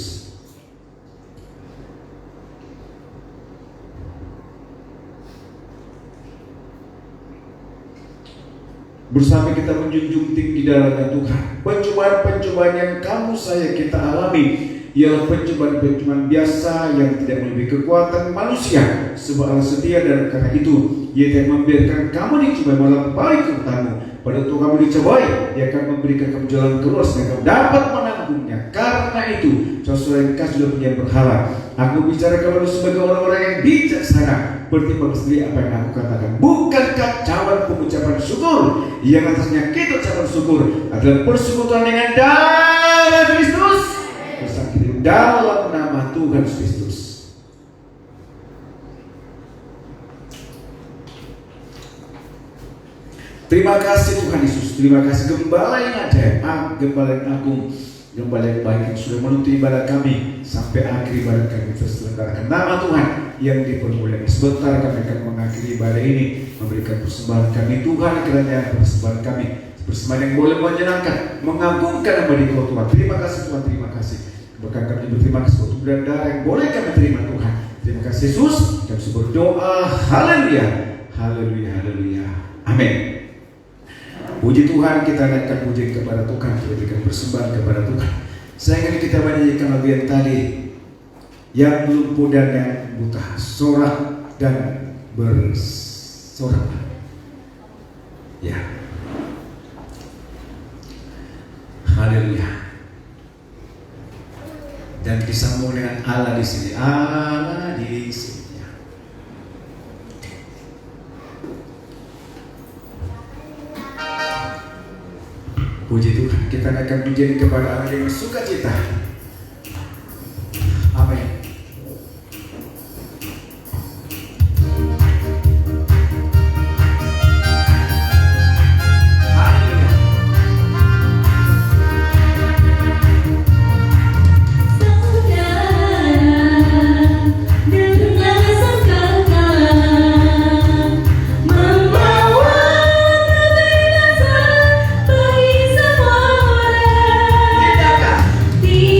Bersama kita menjunjung tinggi dalamnya Tuhan. Pencobaan-pencobaan yang kamu saya kita alami ialah pencobaan-pencobaan biasa yang tidak melebihi kekuatan manusia. Sebab Allah setia, dan karena itu Ia tidak membiarkan kamu dicobai, malah baik kepadamu. Pada waktu kamu dicobai, Dia akan memberikan kamu jalan keluar sehingga kamu dapat menanggungnya. Karena itu, saudara yang kasih sudah punya berhala. Aku bicara kepada sebagai orang-orang yang bijaksana, bertimbang sendiri apa yang aku katakan. Bukankah cawan pengucapan syukur yang atasnya kita ucapan syukur adalah persekutuan dengan darah Kristus, bersatu dalam nama Tuhan Kristus. Terima kasih Tuhan Yesus, terima kasih Gembala yang ajaib, Gembala yang agung, Gembala yang baik yang sudah menuntut ibadah kami sampai akhir ibadah kami terselenggarakan. Nama Tuhan yang dipermuliakan. Sebentar kami akan mengakhiri ibadah ini, memberikan persembahan kami Tuhan, kiranya persembahan kami persembahan yang boleh menyenangkan, mengagungkan nama Engkau Tuhan. Terima kasih Tuhan, terima kasih. Bahkan kami berterima kasih untuk dan darah yang boleh kami terima Tuhan. Terima kasih Yesus. Kami berdoa, haleluya, haleluya, haleluya, amin. Puji Tuhan, kita naikkan puji kepada Tuhan, kita berikan persembahan kepada Tuhan. Saya ingin kita menyanyikan lagu yang tadi, yang lumpuh dan yang buta, sorak dan bersorak. Ya, haleluya. Dan disambung dengan Allah di sini, Allah di sini. Puji Tuhan, kita akan pujian kepada Allah yang sukacita. Amin. Di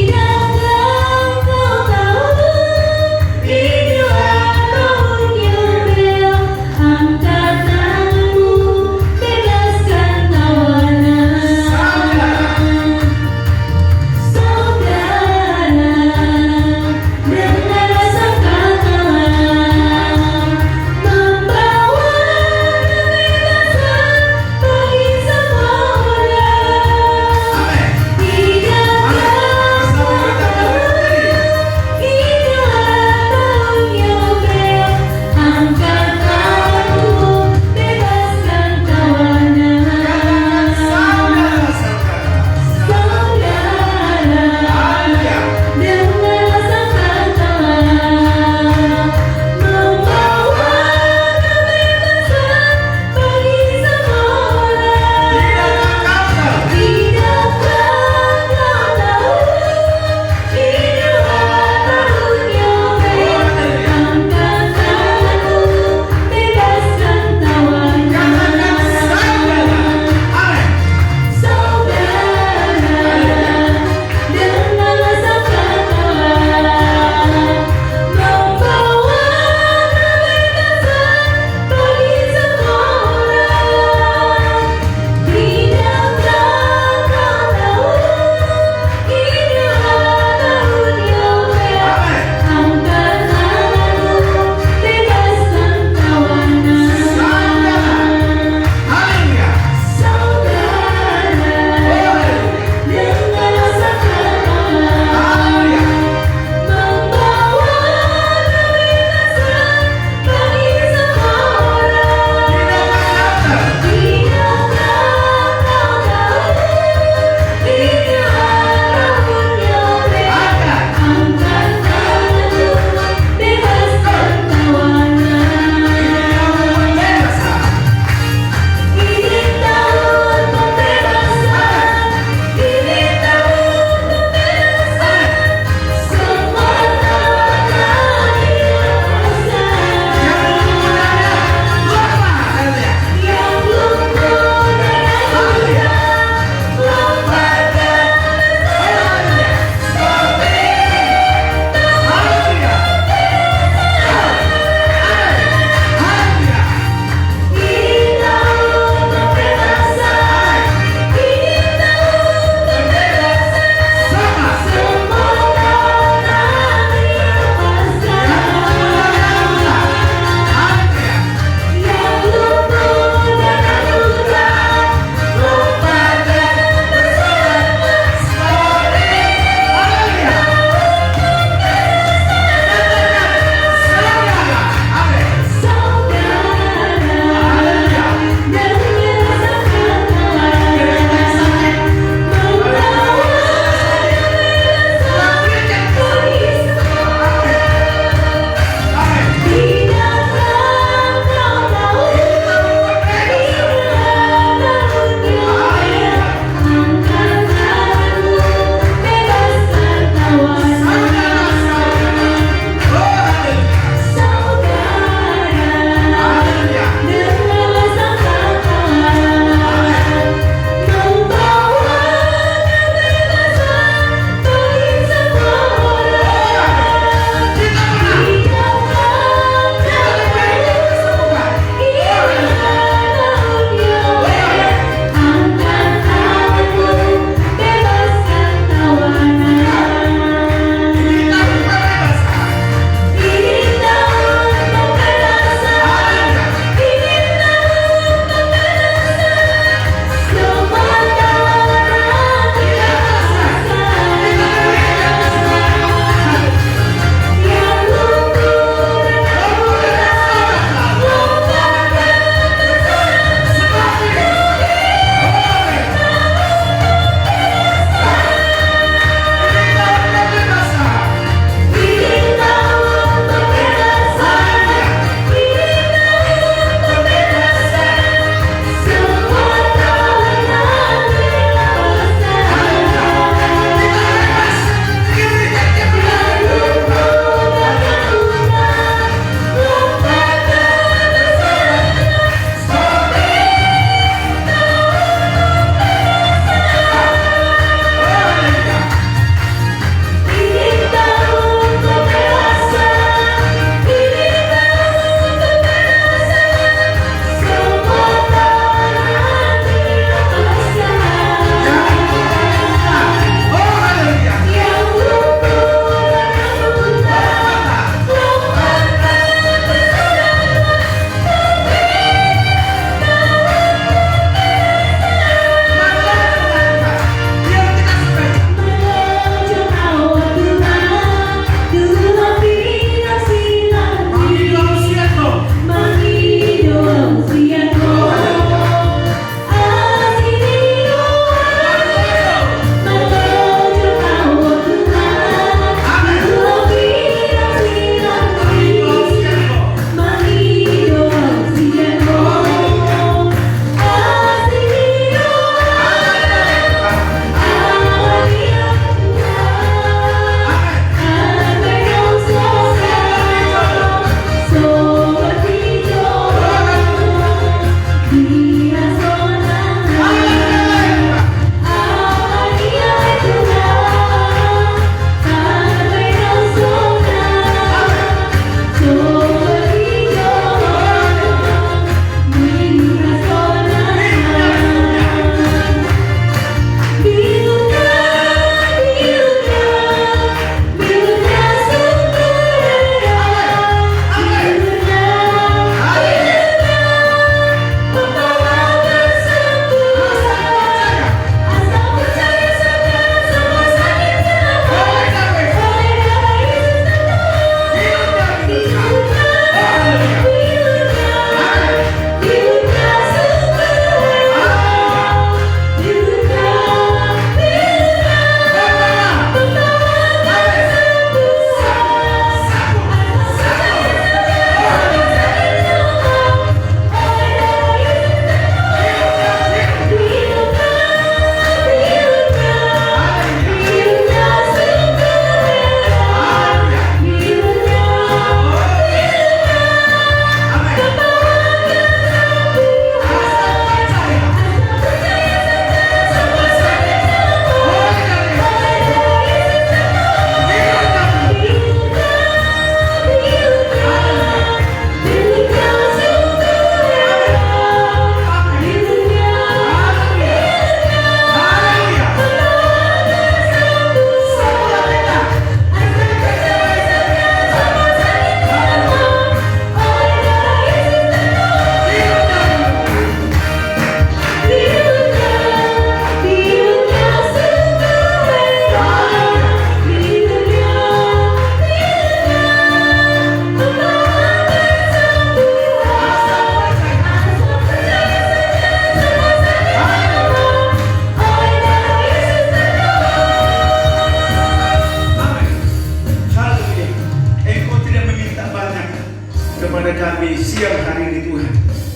siang hari ini Tuhan,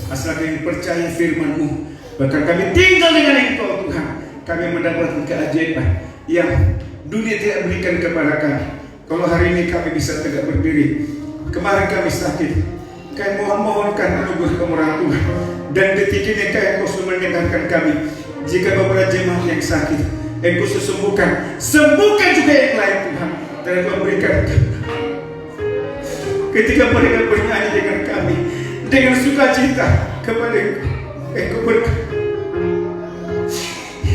asal kami percaya firman-Mu, bahkan kami tinggal dengan Engkau Tuhan, kami mendapatkan keajaiban yang dunia tidak berikan kepada kami. Kalau hari ini kami bisa tegak berdiri, kemarin kami sakit, kami mohon-mohonkan anugerah kemurahan Tuhan, dan detik ini Engkau sudah mendengarkan kami. Jika beberapa jemaat yang sakit, Engkau sembuhkan juga yang lain Tuhan, dan Engkau berikan ketika mereka bernyanyi dengan kami dengan sukacita kepada Engkau berkati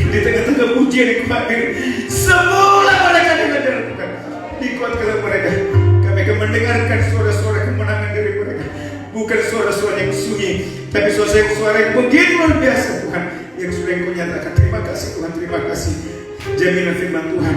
di tengah-tengah pujian yang hadir, semula mereka dengan Tuhan. Dikuatkan mereka, kami akan mendengarkan suara-suara kemenangan dari mereka, bukan suara-suara yang sunyi, tapi suara yang begitu luar biasa Tuhan, yang sudah Engkau nyatakan. Terima kasih Tuhan, terima kasih jaminan firman Tuhan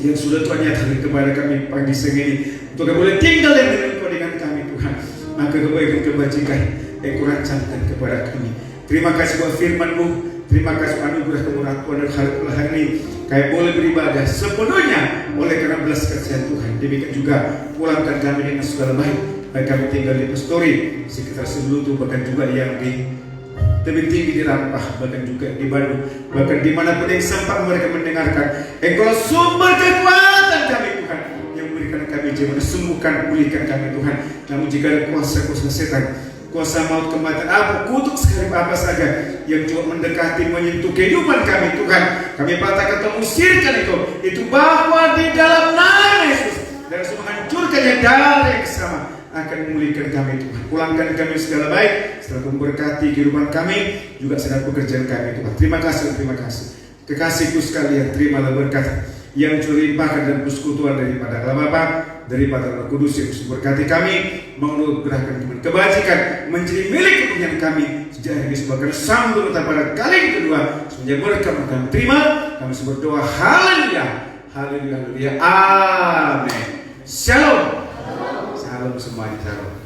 yang sudah Tuhan nyatakan kepada kami pagi siang ini, untuk kami boleh tinggal dan Engkau dengan kami Tuhan. Maka kebaikan kebajikan Engkau rancangkan kepada kami. Terima kasih buat firman-Mu, terima kasih anugerah kemurahan Tuhan, dan hari ini kami boleh beribadah sepenuhnya oleh karena belas kasihan Tuhan. Demikian juga pulangkan kami dengan segala baik kami tinggal di Pastori sekitar Sebelutu, bahkan juga yang di tebing tinggi di Rampah, bahkan juga di Bandung, bahkan dimanapun yang sempat mereka mendengarkan. Engkau sumber kekuatan kami Tuhan, yang memberikan kami jiwa, sembuhkan, pulihkan kami Tuhan. Namun jika ada kuasa-kuasa setan, kuasa maut, kematian, apa kutuk sekalipun apa saja yang coba mendekati, menyentuh kehidupan kami Tuhan, kami patahkan atau usirkan itu bahwa di dalam nama Yesus, dan semua hancurkannya darah yang sama akan memulihkan kami Tuhan. Pulangkan kami segala baik, setelah memberkati kehidupan kami, juga sedang pekerjaan kami Tuhan. Terima kasih, terima kasih. Kekasihku sekalian, terimalah berkat yang curimpahkan dan persekutuan daripada Allah Bapa, daripada Roh Kudus yang memberkati kami, menganugerahkan kebajikan menjadi milik kepunyaan kami sejak ini sebagai sambung pada kali yang kedua. Semenjak berkat kami terima, kami berdoa haleluya, haleluya, haleluya, amin. Shalom. Salam semuanya, salam.